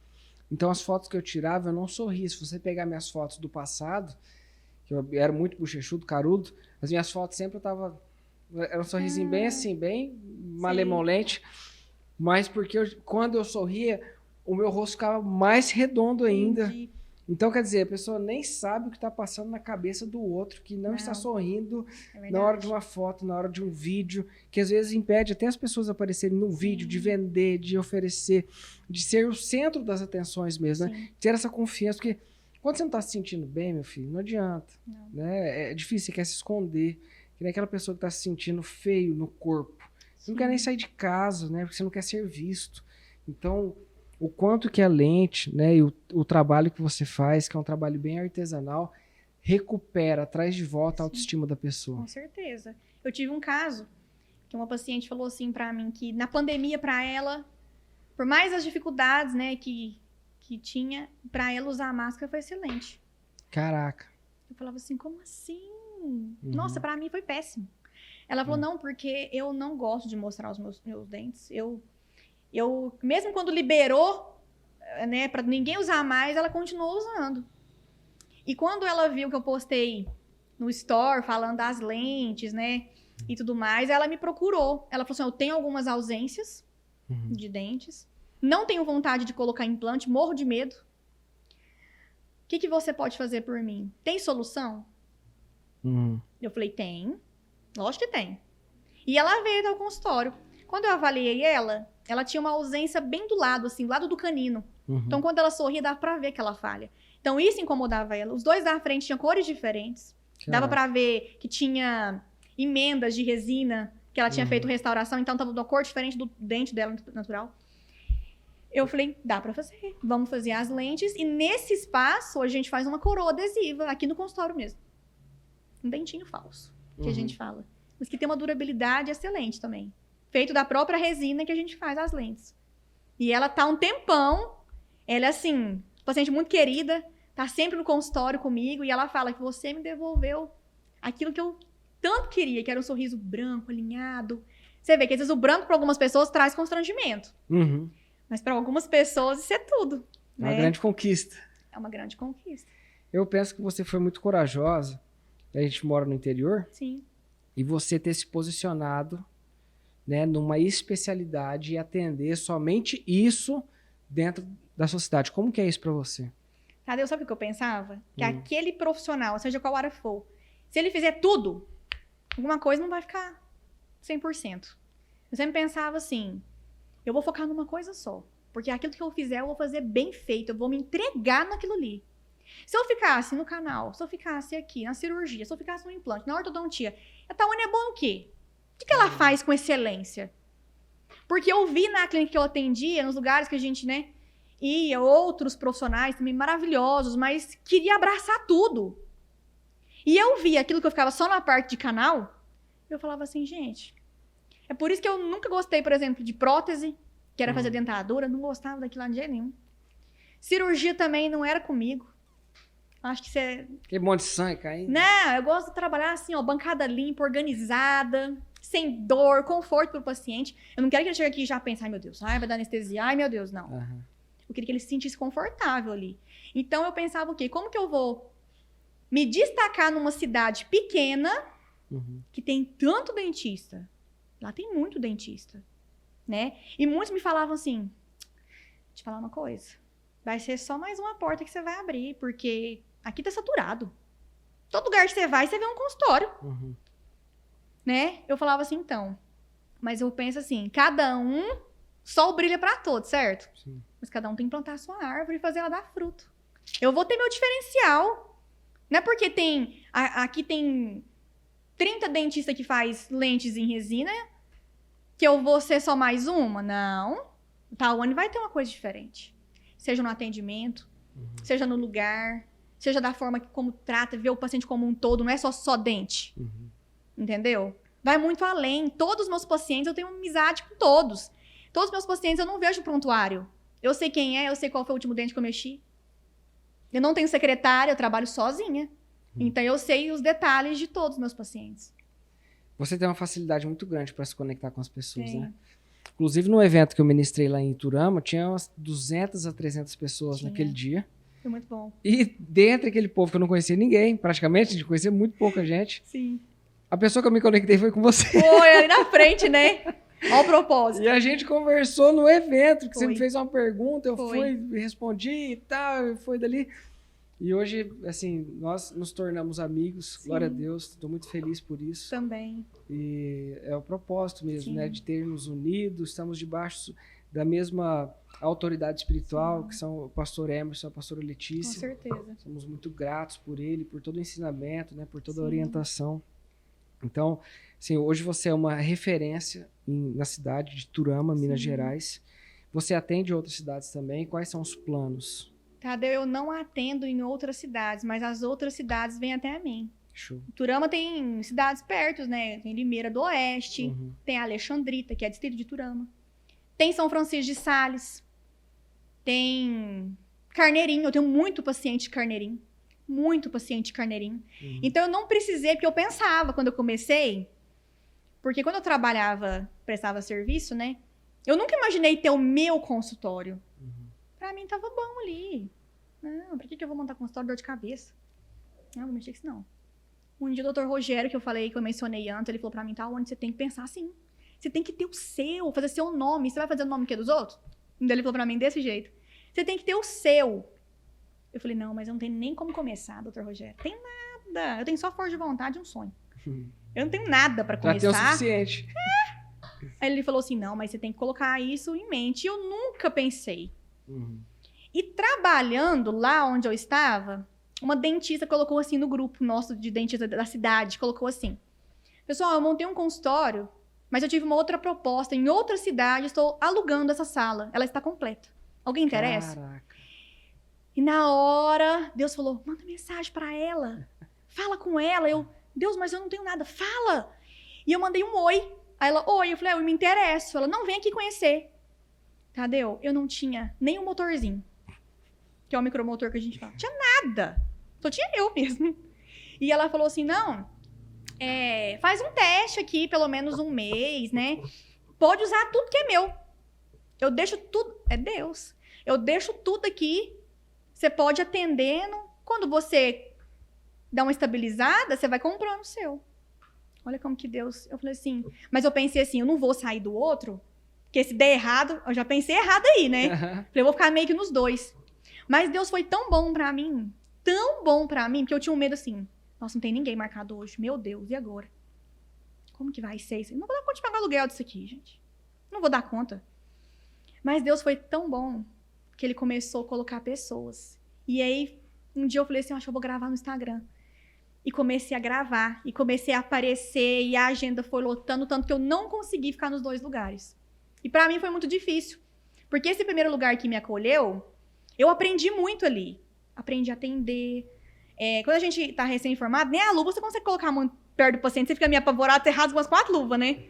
Então, as fotos que eu tirava, eu não sorria. Se você pegar minhas fotos do passado, que eu era muito bochechudo, carudo, as minhas fotos sempre eu tava... Era um sorrisinho bem assim, bem malemolente. Mas porque quando eu sorria, o meu rosto ficava mais redondo ainda. Entendi. Então, quer dizer, a pessoa nem sabe o que está passando na cabeça do outro, que não está sorrindo na hora de uma foto, na hora de um vídeo, que às vezes impede até as pessoas aparecerem no vídeo, de vender, de oferecer, de ser o centro das atenções mesmo, né? Ter essa confiança, porque quando você não está se sentindo bem, meu filho, não adianta. Não. Né? É difícil, você quer se esconder. Que nem aquela pessoa que está se sentindo feio no corpo. Você não quer nem sair de casa, né? Porque você não quer ser visto. Então, o quanto que a lente, né? E o trabalho que você faz, que é um trabalho bem artesanal, recupera, traz de volta a autoestima da pessoa. Com certeza. Eu tive um caso que uma paciente falou assim pra mim que na pandemia pra ela, por mais as dificuldades, né, que tinha, pra ela usar a máscara foi excelente. Caraca. Eu falava assim, como assim? Nossa, pra mim foi péssimo. Ela falou, não, porque eu não gosto de mostrar os meus dentes. Eu mesmo quando liberou, né, pra ninguém usar mais, ela continuou usando. E quando ela viu que eu postei no store falando das lentes, né, e tudo mais, ela me procurou. Ela falou assim, eu tenho algumas ausências de dentes, não tenho vontade de colocar implante, morro de medo. O que você pode fazer por mim? Tem solução? Eu falei, tem. Lógico que tem. E ela veio ao consultório. Quando eu avaliei ela tinha uma ausência bem do lado, assim, do lado do canino. Então, quando ela sorria, dava pra ver aquela falha. Então, isso incomodava ela. Os dois da frente tinham cores diferentes. Dava pra ver que tinha emendas de resina, que ela tinha feito restauração, então tava de uma cor diferente do dente dela natural. Eu falei, dá pra fazer. Vamos fazer as lentes. E nesse espaço, a gente faz uma coroa adesiva, aqui no consultório mesmo. Um dentinho falso, que a gente fala. Mas que tem uma durabilidade excelente também. Feito da própria resina que a gente faz as lentes. E ela tá um tempão. Ela é assim, paciente muito querida, tá sempre no consultório comigo. E ela fala que você me devolveu aquilo que eu tanto queria, que era um sorriso branco, alinhado. Você vê que às vezes o branco para algumas pessoas traz constrangimento. Mas para algumas pessoas isso é tudo. É uma grande conquista. É uma grande conquista. Eu penso que você foi muito corajosa. A gente mora no interior. Sim. E você ter se posicionado, né, numa especialidade e atender somente isso dentro da sua cidade. Como que é isso para você? Tadeu, sabe o que eu pensava? Que aquele profissional, seja qual área for, se ele fizer tudo, alguma coisa não vai ficar 100%. Eu sempre pensava assim, eu vou focar numa coisa só. Porque aquilo que eu fizer, eu vou fazer bem feito. Eu vou me entregar naquilo ali. Se eu ficasse no canal, se eu ficasse aqui na cirurgia, se eu ficasse no implante, na ortodontia, a Tawane é boa no quê? O que ela faz com excelência? Porque eu vi na clínica que eu atendia, nos lugares que a gente, né, ia, outros profissionais também maravilhosos, mas queria abraçar tudo. E eu via aquilo que eu ficava só na parte de canal, eu falava assim, gente, é por isso que eu nunca gostei, por exemplo, de prótese, que era fazer dentadura, não gostava daquilo lá de jeito nenhum. Cirurgia também não era comigo. Acho que você... Que monte de sangue caindo. Não, eu gosto de trabalhar assim, ó, bancada limpa, organizada, sem dor, conforto pro paciente. Eu não quero que ele chegue aqui e já pense, ai meu Deus, ai vai dar anestesia, ai meu Deus, não. Eu queria que ele se sentisse confortável ali. Então eu pensava o quê? Como que eu vou me destacar numa cidade pequena que tem tanto dentista? Lá tem muito dentista, né? E muitos me falavam assim, deixa eu falar uma coisa, vai ser só mais uma porta que você vai abrir, porque aqui tá saturado. Todo lugar que você vai, você vê um consultório. Né? Eu falava assim, então. Mas eu penso assim, cada um, sol brilha pra todos, certo? Sim. Mas cada um tem que plantar a sua árvore e fazer ela dar fruto. Eu vou ter meu diferencial. Não é porque aqui tem 30 dentistas que faz lentes em resina que eu vou ser só mais uma. Não. O Tawane vai ter uma coisa diferente. Seja no atendimento, seja no lugar, seja da forma como trata, ver o paciente como um todo, não é só dente. Entendeu? Vai muito além. Todos os meus pacientes, eu tenho amizade com todos. Todos os meus pacientes eu não vejo prontuário. Eu sei quem é, eu sei qual foi o último dente que eu mexi. Eu não tenho secretária, eu trabalho sozinha. Então eu sei os detalhes de todos os meus pacientes. Você tem uma facilidade muito grande para se conectar com as pessoas, Sim. né? Inclusive, no evento que eu ministrei lá em Iturama, tinha umas 200 a 300 pessoas naquele dia. Foi muito bom. E dentre aquele povo que eu não conhecia ninguém, praticamente, a gente conhecia muito pouca gente. Sim. A pessoa que eu me conectei foi com você. Foi ali na frente, né? Olha o propósito. E a gente conversou no evento, que Foi. você me fez uma pergunta, eu Foi. fui, respondi e tal, e foi dali. E hoje, assim, nós nos tornamos amigos, Sim. glória a Deus, estou muito feliz por isso. Também. E é o propósito mesmo, Sim. né? De termos unidos, estamos debaixo da mesma autoridade espiritual, que são o pastor Emerson e a pastora Com Letícia. certeza. Somos muito gratos por ele, por todo o ensinamento, né? Por toda a Sim. orientação. Então, assim, hoje você é uma referência na cidade de Turama, Minas Sim. Gerais. Você atende outras cidades também. Quais são os planos? Tadeu, eu não atendo em outras cidades, mas as outras cidades vêm até a mim. Show. Turama tem cidades perto, né? Tem Limeira do Oeste, Uhum. tem Alexandrita, que é distrito de Turama. Tem São Francisco de Sales. Tem Carneirinho. Eu tenho muito paciente de Carneirinho. Muito paciente de Carneirinho. Uhum. Então, eu não precisei, porque eu pensava, quando eu comecei... Porque quando eu trabalhava, prestava serviço, né? Eu nunca imaginei ter o meu consultório. Uhum. Pra mim, tava bom ali. Não, pra que eu vou montar consultório de dor de cabeça? Não, vou mexer com isso, não. Um dia o Dr. Rogério, que eu mencionei antes, ele falou pra mim, tá, onde você tem que pensar assim. Você tem que ter o seu, fazer seu nome. Você vai fazer o nome que dos outros? Então ele falou pra mim desse jeito. Você tem que ter o seu. Eu falei, não, mas eu não tenho nem como começar, Dr. Rogério. Tem nada. Eu tenho só força de vontade e um sonho. Eu não tenho nada pra começar. Já tem o suficiente. Aí ele falou assim, não, mas você tem que colocar isso em mente. E eu nunca pensei. Uhum. E trabalhando lá onde eu estava, uma dentista colocou assim no grupo nosso de dentista da cidade, colocou assim, pessoal, eu montei um consultório, mas eu tive uma outra proposta em outra cidade, estou alugando essa sala, ela está completa. Alguém interessa? Caraca. E na hora, Deus falou, manda mensagem pra ela, fala com ela. Deus, mas eu não tenho nada, fala. E eu mandei um oi. Aí ela, oi, eu falei, eu me interesso. Ela, não, vem aqui conhecer. Tadeu, eu não tinha nem um motorzinho, que é o micromotor que a gente fala. Tinha nada. Só tinha eu mesmo. E ela falou assim, não, faz um teste aqui, pelo menos um mês, né? Pode usar tudo que é meu. Eu deixo tudo, é Deus. Eu deixo tudo aqui, você pode ir atendendo. Quando você dá uma estabilizada, você vai comprando o seu. Olha como que Deus... Eu falei assim, mas eu pensei assim, eu não vou sair do outro, porque se der errado, eu já pensei errado aí, né? Uhum. Falei, eu vou ficar meio que nos dois. Mas Deus foi tão bom pra mim, porque eu tinha um medo assim, nossa, não tem ninguém marcado hoje, meu Deus, e agora? Como que vai ser isso? Eu não vou dar conta de pagar aluguel disso aqui, gente. Não vou dar conta. Mas Deus foi tão bom que ele começou a colocar pessoas. E aí, um dia eu falei assim, acho que eu vou gravar no Instagram. E comecei a gravar, e comecei a aparecer, e a agenda foi lotando, tanto que eu não consegui ficar nos dois lugares. E pra mim foi muito difícil. Porque esse primeiro lugar que me acolheu, eu aprendi muito ali. Aprendi a atender. Quando a gente tá recém-formado, nem a luva você consegue colocar a mão perto do paciente, você fica meio apavorado, você rasga umas 4 luvas, né?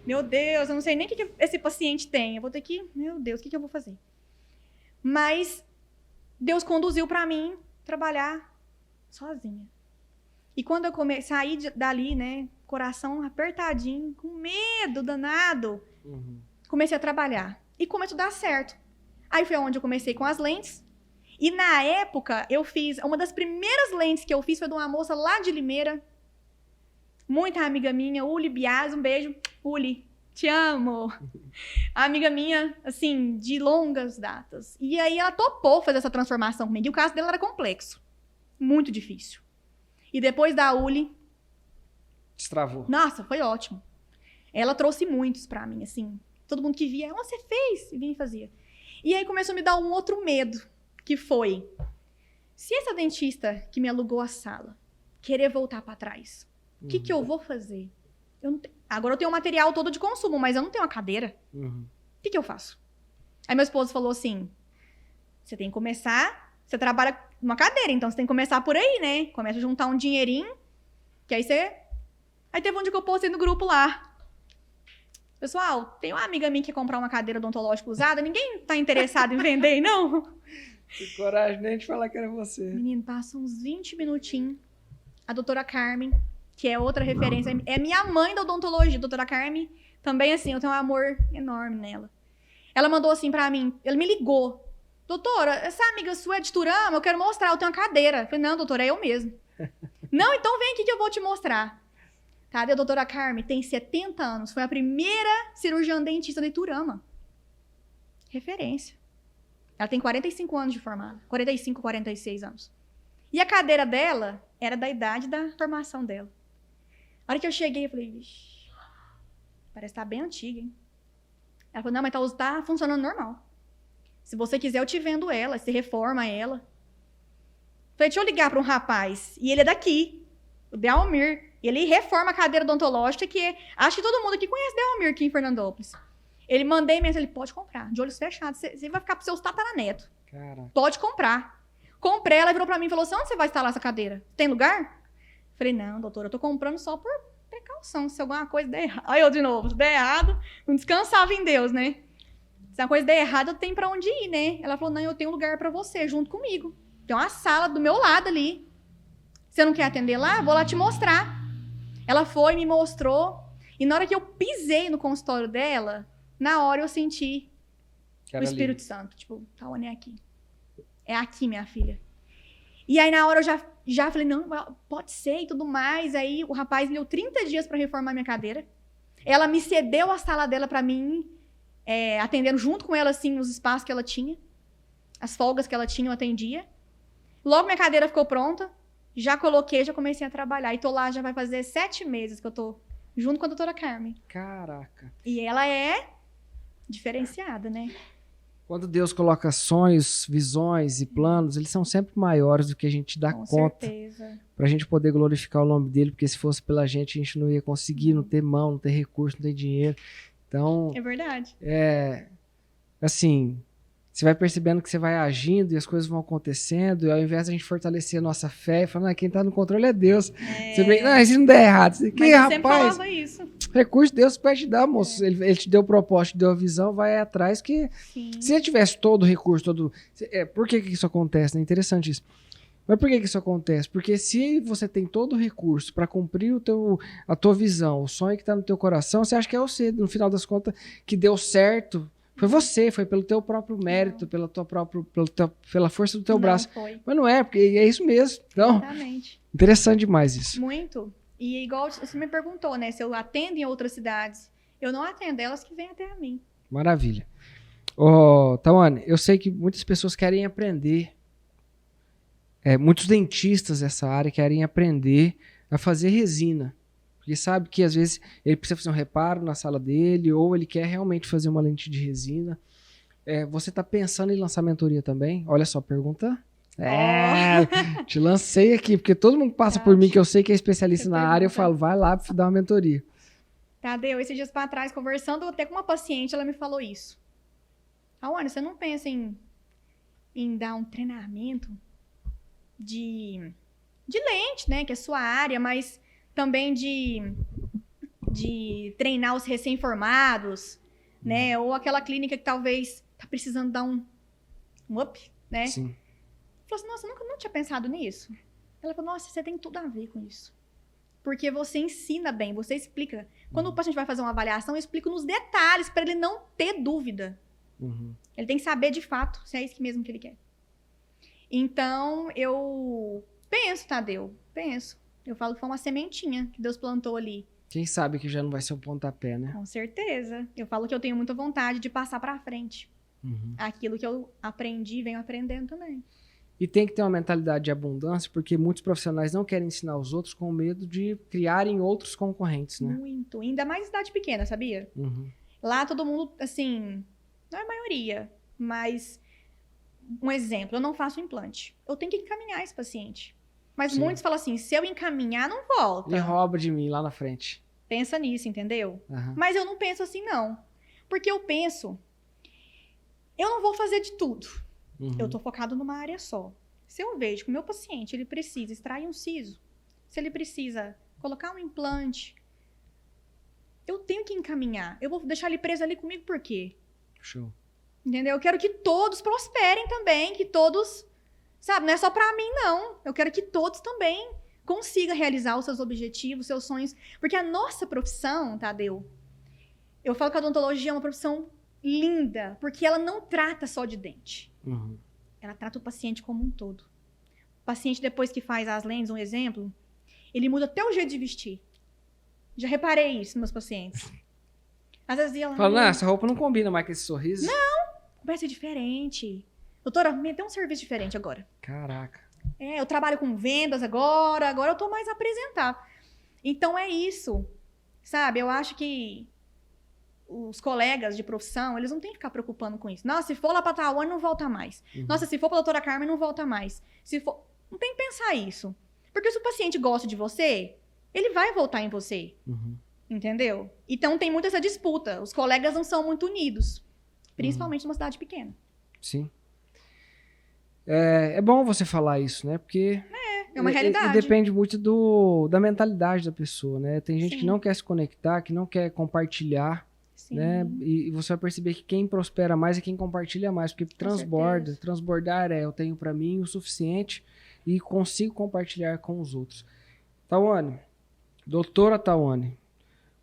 Meu Deus, eu não sei nem o que esse paciente tem. Eu vou ter que... Meu Deus, o que eu vou fazer? Mas Deus conduziu pra mim trabalhar sozinha. E quando eu saí dali, né, coração apertadinho, com medo danado, comecei a trabalhar. E começou a dar certo. Aí foi onde eu comecei com as lentes. E na época, eu fiz... Uma das primeiras lentes que eu fiz foi de uma moça lá de Limeira. Muita amiga minha, Uli Bias, um beijo. Uli, te amo. A amiga minha, assim, de longas datas. E aí ela topou fazer essa transformação comigo. E o caso dela era complexo. Muito difícil. E depois da Uli... Destravou. Nossa, foi ótimo. Ela trouxe muitos pra mim, assim. Todo mundo que via, você fez? E vinha e fazia. E aí começou a me dar um outro medo, que foi... Se essa dentista que me alugou a sala querer voltar pra trás, o que eu vou fazer? Agora eu tenho o material todo de consumo, mas eu não tenho a cadeira. O que eu faço? Aí meu esposo falou assim, você tem que começar... Você trabalha numa cadeira, então você tem que começar por aí, né? Começa a juntar um dinheirinho, que aí você... Aí teve um dia que eu postei no grupo lá. Pessoal, tem uma amiga minha que quer comprar uma cadeira odontológica usada, ninguém tá interessado em vender, não? Que coragem nem de falar que era você. Menino, passa uns 20 minutinhos. A doutora Carmen, que é outra referência, é minha mãe da odontologia, doutora Carmen. Também, assim, eu tenho um amor enorme nela. Ela mandou assim pra mim, ela me ligou. Doutora, essa amiga sua é de Turama, eu quero mostrar, eu tenho uma cadeira. Eu falei, não, doutora, é eu mesmo. Não, então vem aqui que eu vou te mostrar. Tá, a doutora Carmen tem 70 anos, foi a primeira cirurgiã dentista de Turama. Referência. Ela tem 45 anos de formada, 45, 46 anos. E a cadeira dela era da idade da formação dela. A hora que eu cheguei, eu falei, vixe, parece que tá bem antiga, hein? Ela falou, não, mas tá funcionando normal. Se você quiser, eu te vendo ela, você reforma ela. Falei, deixa eu ligar para um rapaz, e ele é daqui, o Delmir. Ele reforma a cadeira odontológica, que acho que todo mundo aqui conhece Delmir aqui em Fernandópolis. Ele mandei mesmo, ele pode comprar, de olhos fechados, você vai ficar pros seus tataranetos. Caraca. Pode comprar. Comprei, ela virou pra mim e falou assim, onde você vai instalar essa cadeira? Tem lugar? Falei, não, doutora, eu tô comprando só por precaução, se alguma coisa der errado. Aí eu de novo, se der errado, não descansava em Deus, né? Se uma coisa der errado, eu tenho pra onde ir, né? Ela falou, não, eu tenho um lugar pra você, junto comigo. Tem uma sala do meu lado ali. Você não quer atender lá? Vou lá te mostrar. Ela foi, me mostrou. E na hora que eu pisei no consultório dela, na hora eu senti o Espírito Santo. Tipo, Tawane, é aqui. É aqui, minha filha. E aí na hora eu já falei, não, pode ser e tudo mais. Aí o rapaz me deu 30 dias pra reformar minha cadeira. Ela me cedeu a sala dela pra mim, atendendo junto com ela, assim, os espaços que ela tinha. As folgas que ela tinha, eu atendia. Logo minha cadeira ficou pronta. Já coloquei, já comecei a trabalhar. E tô lá, já vai fazer 7 meses que eu tô junto com a doutora Carmen. Caraca. E ela é diferenciada, né? Quando Deus coloca sonhos, visões e planos, eles são sempre maiores do que a gente dá Com conta. certeza. Pra gente poder glorificar o nome dele, porque se fosse pela gente, a gente não ia conseguir, não ter mão, não ter recurso, não ter dinheiro. Então, É verdade. assim, você vai percebendo que você vai agindo e as coisas vão acontecendo, e ao invés de a gente fortalecer a nossa fé, falando, quem tá no controle é Deus. Você vem, não, isso não dá errado. Você, Mas eu sempre rapaz, falava isso. recurso Deus vai te dar, moço. Ele te deu o propósito, te deu a visão, vai atrás que... Sim. Se ele tivesse todo o recurso, por que isso acontece? É interessante isso. Mas por que isso acontece? Porque se você tem todo o recurso para cumprir a tua visão, o sonho que está no teu coração, você acha que é você, no final das contas, que deu certo. Foi você, foi pelo teu próprio mérito, pela força do teu braço. Foi. Mas não é, porque é isso mesmo. Então, Exatamente. interessante demais isso. Muito. E igual você me perguntou, né? Se eu atendo em outras cidades. Eu não atendo, elas que vêm até a mim. Maravilha. Tawane, eu sei que muitas pessoas querem aprender. Muitos dentistas dessa área querem aprender a fazer resina. Porque sabe que às vezes ele precisa fazer um reparo na sala dele, ou ele quer realmente fazer uma lente de resina. Você está pensando em lançar mentoria também? Olha só, pergunta. Te lancei aqui, porque todo mundo passa por mim, que eu sei que é especialista na área, eu falo, vai lá dar uma mentoria. Tadeu, esses dias para trás, conversando até com uma paciente, ela me falou isso. Tawane, você não pensa em dar um treinamento de lente, né? Que é sua área, mas também de treinar os recém-formados, né? Ou aquela clínica que talvez tá precisando dar um up, né? Sim. Falou assim, nossa, eu nunca tinha pensado nisso. Ela falou, nossa, você tem tudo a ver com isso. Porque você ensina bem, você explica. Quando o paciente vai fazer uma avaliação, eu explico nos detalhes para ele não ter dúvida. Uhum. Ele tem que saber de fato se é isso mesmo que ele quer. Então, eu penso, Tadeu, penso. Eu falo que foi uma sementinha que Deus plantou ali. Quem sabe que já não vai ser um pontapé, né? Com certeza. Eu falo que eu tenho muita vontade de passar para frente. Uhum. Aquilo que eu aprendi, venho aprendendo também. E tem que ter uma mentalidade de abundância, porque muitos profissionais não querem ensinar os outros com medo de criarem outros concorrentes, né? Muito. Ainda mais cidade pequena, sabia? Uhum. Lá todo mundo, assim, não é a maioria, mas um exemplo, eu não faço implante. Eu tenho que encaminhar esse paciente. Mas Sim. muitos falam assim, se eu encaminhar, não volta. E rouba de mim lá na frente. Pensa nisso, entendeu? Uhum. Mas eu não penso assim, não. Porque eu penso, eu não vou fazer de tudo. Uhum. Eu tô focado numa área só. Se eu vejo que o meu paciente, ele precisa extrair um siso, se ele precisa colocar um implante, eu tenho que encaminhar. Eu vou deixar ele preso ali comigo por quê? Show. Entendeu? Eu quero que todos prosperem também, que todos, sabe, não é só pra mim, não. Eu quero que todos também consigam realizar os seus objetivos, seus sonhos. Porque a nossa profissão, Tadeu, eu falo que a odontologia é uma profissão linda, porque ela não trata só de dente. Uhum. Ela trata o paciente como um todo. O paciente, depois que faz as lentes, um exemplo, ele muda até o jeito de vestir. Já reparei isso nos meus pacientes. Às vezes ela... Fala, não, essa roupa não combina mais com esse sorriso. Não, vai ser diferente. Doutora, me dê um serviço diferente agora. Caraca. Eu trabalho com vendas agora eu tô mais apresentável. Então é isso, sabe? Eu acho que os colegas de profissão, eles não têm que ficar preocupando com isso. Nossa, se for lá pra Tawane, não volta mais. Uhum. Nossa, se for pra doutora Carmen, não volta mais. Se for... Não tem que pensar isso. Porque se o paciente gosta de você, ele vai voltar em você. Uhum. Entendeu? Então tem muito essa disputa. Os colegas não são muito unidos. Principalmente numa cidade pequena. Sim. É bom você falar isso, né? Porque É uma realidade. e depende muito da mentalidade da pessoa, né? Tem gente que não quer se conectar, que não quer compartilhar, né? E você vai perceber que quem prospera mais é quem compartilha mais, porque transborda. Transbordar eu tenho para mim o suficiente e consigo compartilhar com os outros. Tawane, doutora Tawane,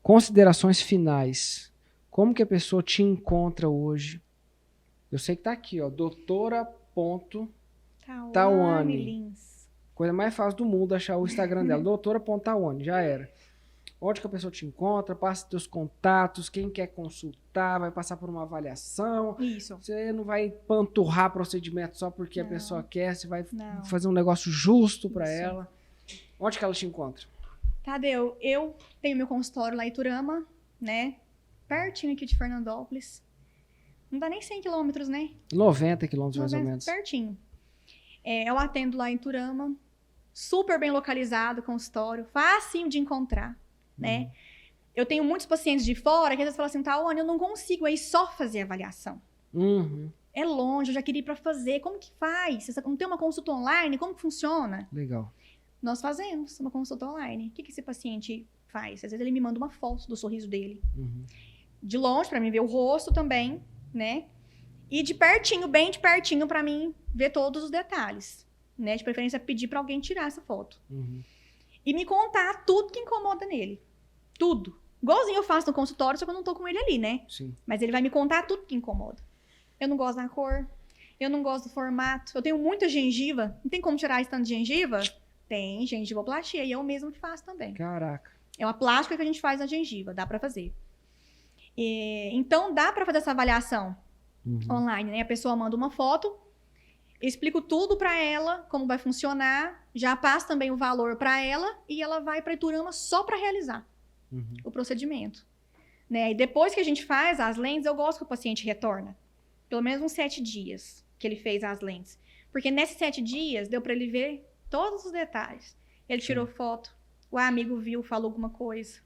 considerações finais. Como que a pessoa te encontra hoje? Eu sei que tá aqui, ó, doutora.Tawane Lins. Coisa mais fácil do mundo achar o Instagram dela, doutora.Tawane, já era. Onde que a pessoa te encontra, passa seus contatos, quem quer consultar, vai passar por uma avaliação. Isso. Você não vai panturrar procedimento só porque a pessoa quer, você vai fazer um negócio justo para ela. Onde que ela te encontra? Tadeu, eu tenho meu consultório lá em Iturama, né? Pertinho aqui de Fernandópolis. Não dá nem 100 quilômetros, né? 90 quilômetros mais ou menos. Pertinho. Eu atendo lá em Iturama, super bem localizado, consultório, facinho de encontrar, né? Eu tenho muitos pacientes de fora que às vezes falam assim, Tawane, eu não consigo aí só fazer avaliação. É longe, eu já queria ir pra fazer. Como que faz? Você não tem uma consulta online? Como que funciona? Legal. Nós fazemos uma consulta online. O que esse paciente faz? Às vezes ele me manda uma foto do sorriso dele. De longe, pra mim ver o rosto também, né? E de pertinho, bem de pertinho, pra mim ver todos os detalhes, né? De preferência, pedir pra alguém tirar essa foto. E me contar tudo que incomoda nele. Tudo. Igualzinho eu faço no consultório, só que eu não tô com ele ali, né? Sim. Mas ele vai me contar tudo que incomoda. Eu não gosto da cor, eu não gosto do formato, eu tenho muita gengiva. Não tem como tirar esse tanto de gengiva? Tem gengivoplastia, e eu mesmo que faço também. Caraca. É uma plástica que a gente faz na gengiva, dá pra fazer. Então, dá pra fazer essa avaliação online, né? A pessoa manda uma foto, eu explico tudo pra ela, como vai funcionar, já passo também o valor pra ela, e ela vai pra Iturama só pra realizar o procedimento. Né? E depois que a gente faz as lentes, eu gosto que o paciente retorna. Pelo menos uns 7 dias que ele fez as lentes. Porque nesses 7 dias, deu pra ele ver todos os detalhes. Ele tirou foto, o amigo viu, falou alguma coisa.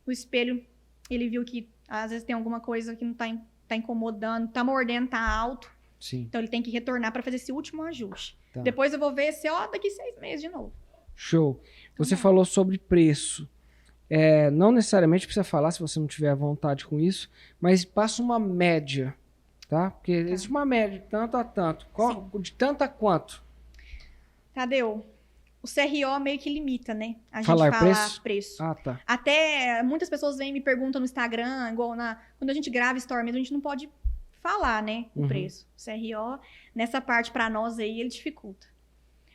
O espelho, ele viu que às vezes tem alguma coisa que não tá incomodando, tá mordendo, tá alto. Sim. Então ele tem que retornar para fazer esse último ajuste. Tá. Depois eu vou ver se, daqui 6 meses de novo. Show. Você falou sobre preço. Não necessariamente precisa falar se você não tiver vontade com isso, mas passa uma média, tá? Porque existe uma média, tanto a tanto. De tanto a quanto? Tadeu, o CRO meio que limita, né? A gente Falar fala preço. Ah, tá. Até muitas pessoas vêm e me perguntam no Instagram, igual quando a gente grava story mesmo, a gente não pode falar, né? O preço. O CRO, nessa parte pra nós aí, ele dificulta.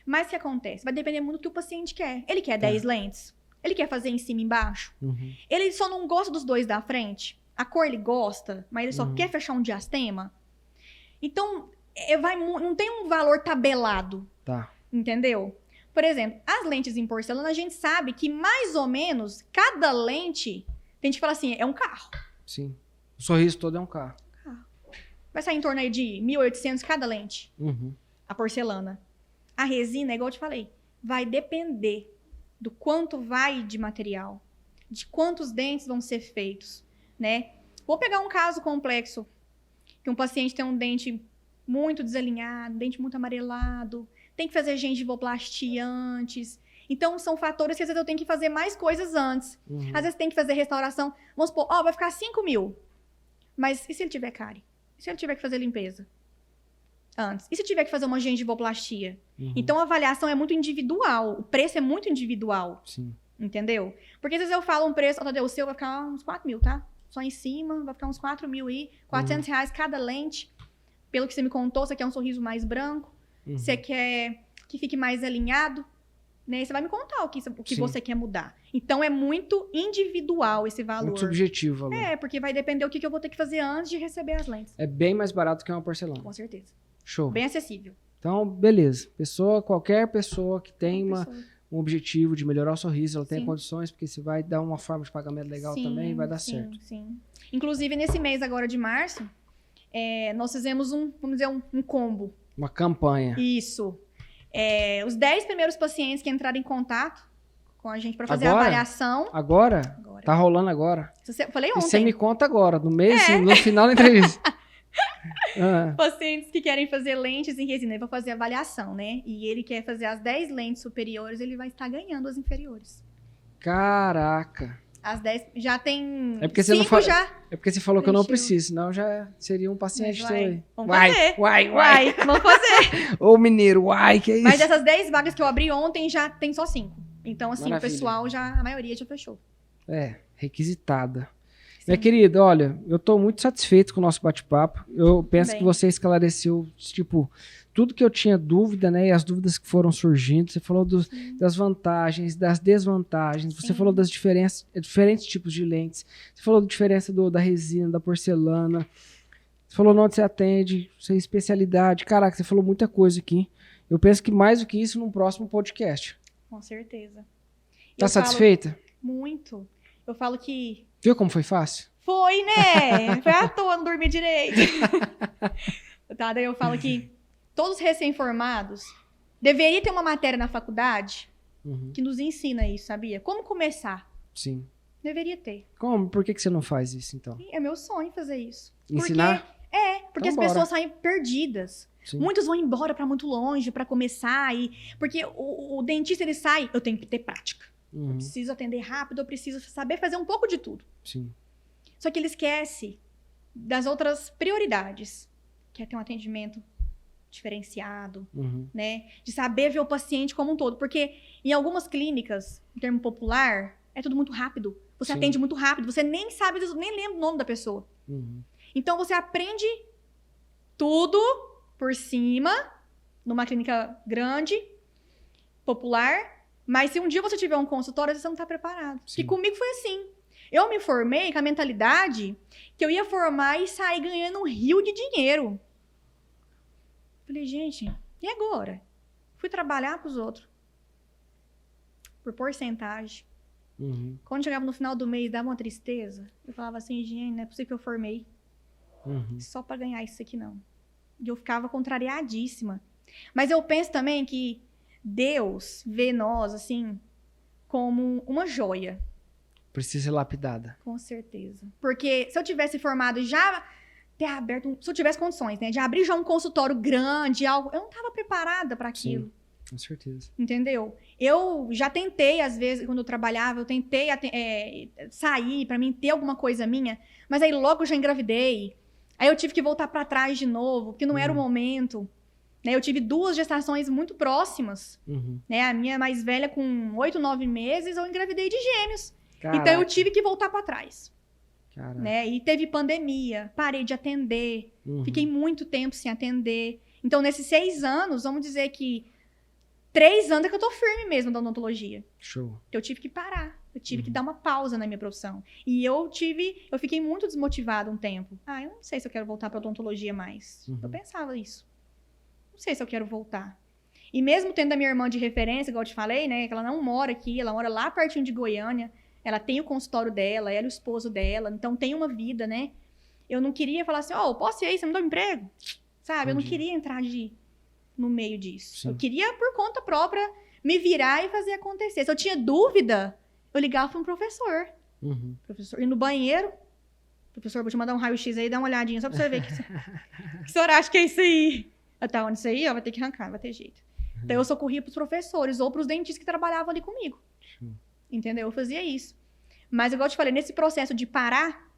Mas o que acontece? Vai depender muito do que o paciente quer. Ele quer 10 lentes? Ele quer fazer em cima e embaixo? Ele só não gosta dos 2 da frente? A cor ele gosta, mas ele só quer fechar um diastema? Então, não tem um valor tabelado. Tá. Entendeu? Por exemplo, as lentes em porcelana, a gente sabe que mais ou menos cada lente, tem gente que fala assim, é um carro. Sim. O sorriso todo é um carro. Vai sair em torno aí de 1.800 cada lente. A porcelana. A resina, igual eu te falei, vai depender do quanto vai de material, de quantos dentes vão ser feitos, né? Vou pegar um caso complexo, que um paciente tem um dente muito desalinhado, um dente muito amarelado, tem que fazer gengivoplastia antes. Então, são fatores que às vezes eu tenho que fazer mais coisas antes. Às vezes tem que fazer restauração. Vamos supor, vai ficar 5 mil. Mas e se ele tiver cárie? E se ele tiver que fazer limpeza? Antes. E se tiver que fazer uma gengivoplastia? Então, a avaliação é muito individual. O preço é muito individual. Sim. Entendeu? Porque às vezes eu falo um preço, o seu vai ficar uns 4 mil, tá? Só em cima, vai ficar uns 4 mil aí. R$400 cada lente. Pelo que você me contou, você quer um sorriso mais branco. Você quer que fique mais alinhado, né? Você vai me contar o que você quer mudar. Então, é muito individual esse valor. Muito subjetivo o valor. Porque vai depender do que eu vou ter que fazer antes de receber as lentes. É bem mais barato que uma porcelana. Com certeza. Show. Bem acessível. Então, beleza. Qualquer pessoa que tem um objetivo de melhorar o sorriso, ela tem condições, porque você vai dar uma forma de pagamento legal também e vai dar certo. Sim. Inclusive, nesse mês agora de março, nós fizemos vamos dizer, um combo. Uma campanha. Isso. Os 10 primeiros pacientes que entraram em contato com a gente para fazer agora? A avaliação. Agora? Tá rolando agora. Eu falei ontem. E você me conta agora, no final da entrevista. Pacientes que querem fazer lentes em resina, ele vai fazer avaliação, né? E ele quer fazer as 10 lentes superiores, ele vai estar ganhando as inferiores. Caraca. As 10 já tem. É porque você 5 não fala. já. É porque você falou que eu não preencheu. preciso, senão já seria um paciente Mas seu vai. aí. Vamos fazer. Vai. Vamos fazer. Ô, mineiro, que é isso? Mas dessas 10 vagas que eu abri ontem, já tem só 5. Então, assim, Maravilha. o pessoal já, a maioria já fechou. É, requisitada. Sim. Minha querida, olha, eu tô muito satisfeito com o nosso bate-papo. Eu penso Também. que você esclareceu, tipo, tudo que eu tinha dúvida, né? E as dúvidas que foram surgindo. Você falou das vantagens, das desvantagens. Você Sim. falou das diferentes tipos de lentes. Você falou da diferença da resina, da porcelana. Você falou onde você atende, sua especialidade. Caraca, você falou muita coisa aqui. Eu penso que mais do que isso num próximo podcast. Com certeza. Tá Eu satisfeita? falo muito. Eu falo que Viu como foi fácil? foi, né? Foi à toa, não dormi direito. Tá, daí eu falo que todos recém-formados deveria ter uma matéria na faculdade Uhum, que nos ensina isso, sabia? Como começar. sim. Deveria ter. Como? Por que você não faz isso, então? É meu sonho fazer isso. Ensinar? Porque Então as bora. pessoas saem perdidas. Sim. Muitos vão embora pra muito longe pra começar. Porque o dentista, ele sai, eu tenho que ter prática. Eu Uhum, preciso atender rápido, eu preciso saber fazer um pouco de tudo. sim. Só que ele esquece das outras prioridades, que é ter um atendimento diferenciado, Uhum, né? De saber ver o paciente como um todo. Porque em algumas clínicas, em termo popular, é tudo muito rápido. Você Sim. atende muito rápido, você nem sabe, nem lembra o nome da pessoa. uhum. Então você aprende tudo por cima, numa clínica grande, popular, mas se um dia você tiver um consultório, você não está preparado. Sim. E comigo foi assim. Eu me formei com a mentalidade que eu ia formar e sair ganhando um rio de dinheiro. Falei, gente, e agora? Fui trabalhar para os outros. Por porcentagem. Uhum, Quando chegava no final do mês, dava uma tristeza. Eu falava assim, gente, não é possível que eu formei uhum. só para ganhar isso aqui, não. E eu ficava contrariadíssima. Mas eu penso também que Deus vê nós, assim, como uma joia. Precisa ser lapidada. Com certeza. Porque se eu tivesse formado e já ter aberto, se eu tivesse condições, né, de abrir já um consultório grande, algo, eu não estava preparada para aquilo. Sim, com certeza. Entendeu? Eu já tentei, às vezes, quando eu trabalhava, eu tentei sair para mim ter alguma coisa minha, mas aí logo eu já engravidei. Aí eu tive que voltar para trás de novo, porque não era o momento. Né? Eu tive 2 gestações muito próximas. Uhum. Né? A minha mais velha, com 8, 9 meses, eu engravidei de gêmeos. Caraca, Então eu tive que voltar para trás. caraca. Né? E teve pandemia, parei de atender. Uhum. Fiquei muito tempo sem atender. Então, nesses 6 anos, vamos dizer que 3 anos é que eu tô firme mesmo da odontologia. Show. Eu tive que parar. Eu tive que dar uma pausa na minha profissão. E eu fiquei muito desmotivada um tempo. Eu não sei se eu quero voltar pra odontologia mais. Uhum. Eu pensava isso. Não sei se eu quero voltar. E mesmo tendo a minha irmã de referência, igual eu te falei, né? Que ela não mora aqui, ela mora lá pertinho de Goiânia. Ela tem o consultório dela, ela e o esposo dela. Então, tem uma vida, né? Eu não queria falar assim, posso ir aí, você me dá um emprego? Sabe? Eu não Entendi. queria entrar no meio disso. Sim. Eu queria, por conta própria, me virar e fazer acontecer. Se eu tinha dúvida, eu ligava para um professor. Uhum. Professor, ir no banheiro. Professor, vou te mandar um raio-x aí, dá uma olhadinha, só pra você ver o que o senhor acha que é isso aí. Tá, onde isso aí, vai ter que arrancar, não vai ter jeito. Então, eu socorria pros professores ou pros dentistas que trabalhavam ali comigo. Entendeu? Eu fazia isso. Mas, igual eu te falei, nesse processo de parar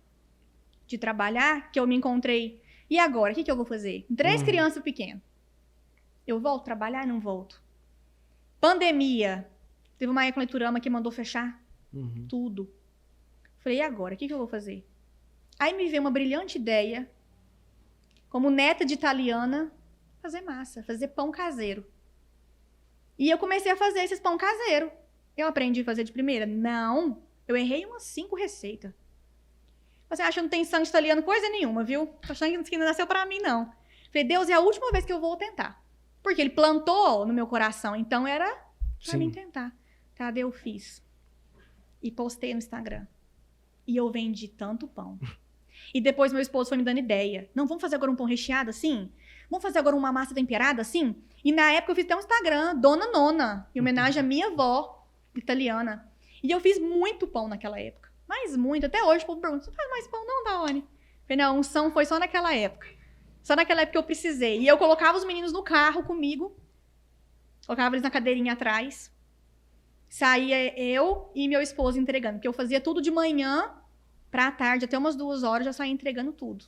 de trabalhar, que eu me encontrei. E agora? O que eu vou fazer? 3 crianças pequenas. Eu volto a trabalhar? Não volto. Pandemia. Teve uma época na Iturama que mandou fechar tudo. Falei, e agora? O que eu vou fazer? Aí me veio uma brilhante ideia, como neta de italiana, fazer massa, fazer pão caseiro. E eu comecei a fazer esses pão caseiro. Eu aprendi a fazer de primeira? Não. Eu errei umas 5 receitas. Você acha que não tem sangue italiano coisa nenhuma, viu? Tô achando que não nasceu pra mim, não. Falei, Deus, é a última vez que eu vou tentar. Porque ele plantou no meu coração, então era pra mim tentar. Tá, eu fiz. E postei no Instagram. E eu vendi tanto pão. E depois meu esposo foi me dando ideia. Não, vamos fazer agora um pão recheado assim? Vamos fazer agora uma massa temperada assim? E na época eu fiz até um Instagram, Dona Nona, em homenagem à minha avó italiana. E eu fiz muito pão naquela época. Mas muito. Até hoje o povo pergunta, você faz mais pão não, Daone? Falei, não, a unção foi só naquela época. Só naquela época eu precisei. E eu colocava os meninos no carro comigo. Colocava eles na cadeirinha atrás. Saía eu e meu esposo entregando. Porque eu fazia tudo de manhã pra tarde, até umas 2 horas, já saía entregando tudo.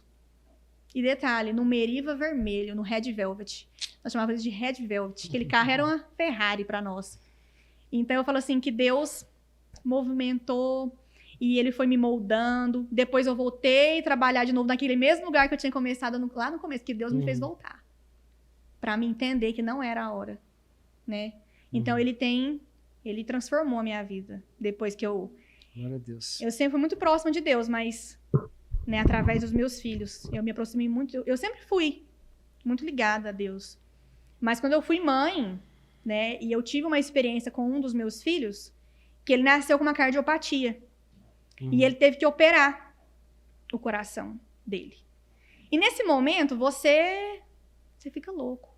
E detalhe, no Meriva vermelho, no Red Velvet. Nós chamávamos de Red Velvet. Aquele carro era uma Ferrari pra nós. Então eu falo assim, que Deus movimentou e ele foi me moldando. Depois eu voltei a trabalhar de novo naquele mesmo lugar que eu tinha começado lá no começo, que Deus me fez voltar. Pra me entender que não era a hora, né? Então ele transformou a minha vida. Depois que Glória a Deus. eu sempre fui muito próxima de Deus, mas, né, através dos meus filhos, eu me aproximei muito. Eu sempre fui muito ligada a Deus. Mas quando eu fui mãe, né, e eu tive uma experiência com um dos meus filhos, que ele nasceu com uma cardiopatia. E ele teve que operar o coração dele. E nesse momento, você fica louco.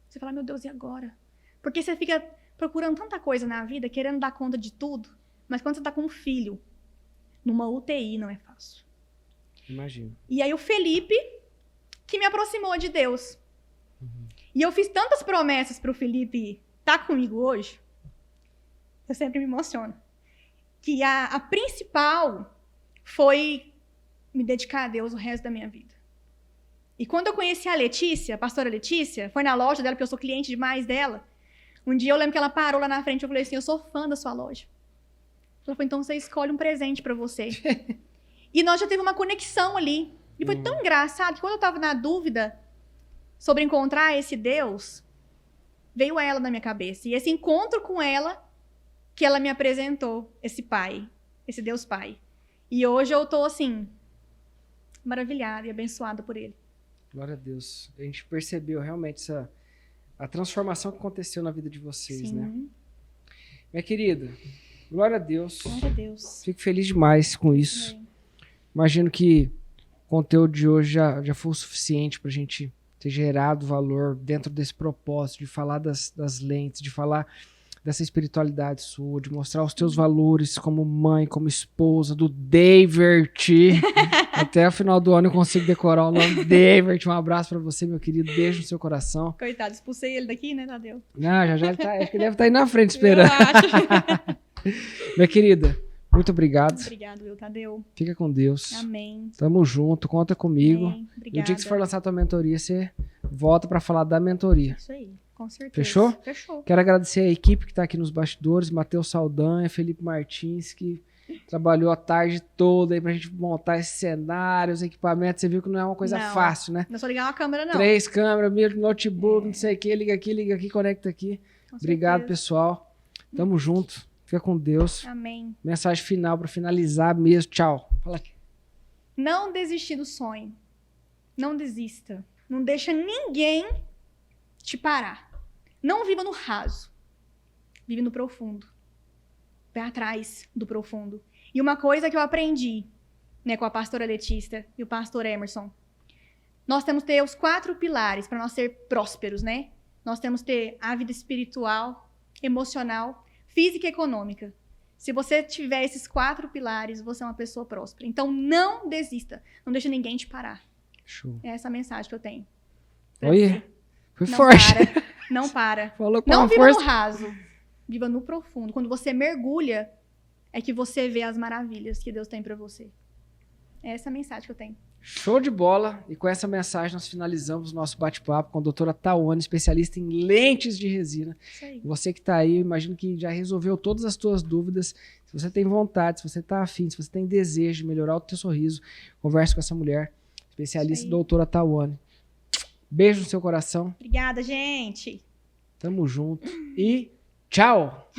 Você fala, meu Deus, e agora? Porque você fica procurando tanta coisa na vida, querendo dar conta de tudo. Mas quando você tá com um filho, numa UTI, não é fácil. Imagino. E aí o Felipe, que me aproximou de Deus. E eu fiz tantas promessas pro Felipe estar comigo hoje, eu sempre me emociono. Que a principal foi me dedicar a Deus o resto da minha vida. E quando eu conheci a Letícia, a pastora Letícia, foi na loja dela, porque eu sou cliente demais dela. Um dia eu lembro que ela parou lá na frente, eu falei assim, eu sou fã da sua loja. Ela falou, então você escolhe um presente pra você. E nós já teve uma conexão ali. E foi tão engraçado que quando eu tava na dúvida sobre encontrar esse Deus, veio ela na minha cabeça. E esse encontro com ela, que ela me apresentou, esse pai, esse Deus Pai. E hoje eu tô, assim, maravilhada e abençoada por ele. Glória a Deus. A gente percebeu realmente a transformação que aconteceu na vida de vocês, Sim. né? Minha querida, glória a Deus. Glória a Deus. Fico feliz demais com isso. Amém. Imagino que o conteúdo de hoje já foi o suficiente pra gente ter gerado valor dentro desse propósito de falar das lentes, de falar dessa espiritualidade sua, de mostrar os teus valores como mãe, como esposa, do David. Até o final do ano eu consigo decorar o nome David. Um abraço pra você, meu querido. Beijo no seu coração. Coitado, expulsei ele daqui, né, Tadeu? Não, já ele tá, acho que ele deve estar aí na frente esperando. Eu acho. Minha querida, muito obrigado. Obrigado, eu, Tadeu. Fica com Deus. Amém. Tamo junto, conta comigo. Amém. No Obrigada. dia que você for lançar a tua mentoria, você volta pra falar da mentoria. Isso aí, com certeza. Fechou? Fechou. Quero agradecer a equipe que tá aqui nos bastidores, Matheus Saldanha, Felipe Martins, que trabalhou a tarde toda aí pra gente montar esses cenários, equipamentos. Você viu que não é uma coisa Não. fácil, né? Não é só ligar uma câmera, não. 3 câmeras, notebook, não sei o que, liga aqui, conecta aqui. Com Obrigado, certeza. pessoal. Tamo junto. Fica com Deus. Amém. Mensagem final pra finalizar mesmo. Tchau. Fala aqui. Não desistir do sonho. Não desista. Não deixa ninguém te parar. Não viva no raso. Vive no profundo. Vai atrás do profundo. E uma coisa que eu aprendi, né, com a pastora Letícia e o pastor Emerson, nós temos que ter os 4 pilares para nós ser prósperos, né? Nós temos que ter a vida espiritual, emocional, física e econômica. Se você tiver esses 4 pilares, você é uma pessoa próspera. Então, não desista. Não deixa ninguém te parar. Show. É essa a mensagem que eu tenho. pra Oi. você. Foi Não forte. para. Não para. Falou com Não uma viva força. no raso. Viva no profundo. Quando você mergulha, é que você vê as maravilhas que Deus tem pra você. É essa a mensagem que eu tenho. Show de bola. E com essa mensagem nós finalizamos o nosso bate-papo com a doutora Tawane, especialista em lentes de resina. Isso aí. Você que está aí, eu imagino que já resolveu todas as suas dúvidas. Se você tem vontade, se você está afim, se você tem desejo de melhorar o teu sorriso, converse com essa mulher, especialista Isso aí. doutora Tawane. Beijo no seu coração. Obrigada, gente. Tamo junto. E tchau!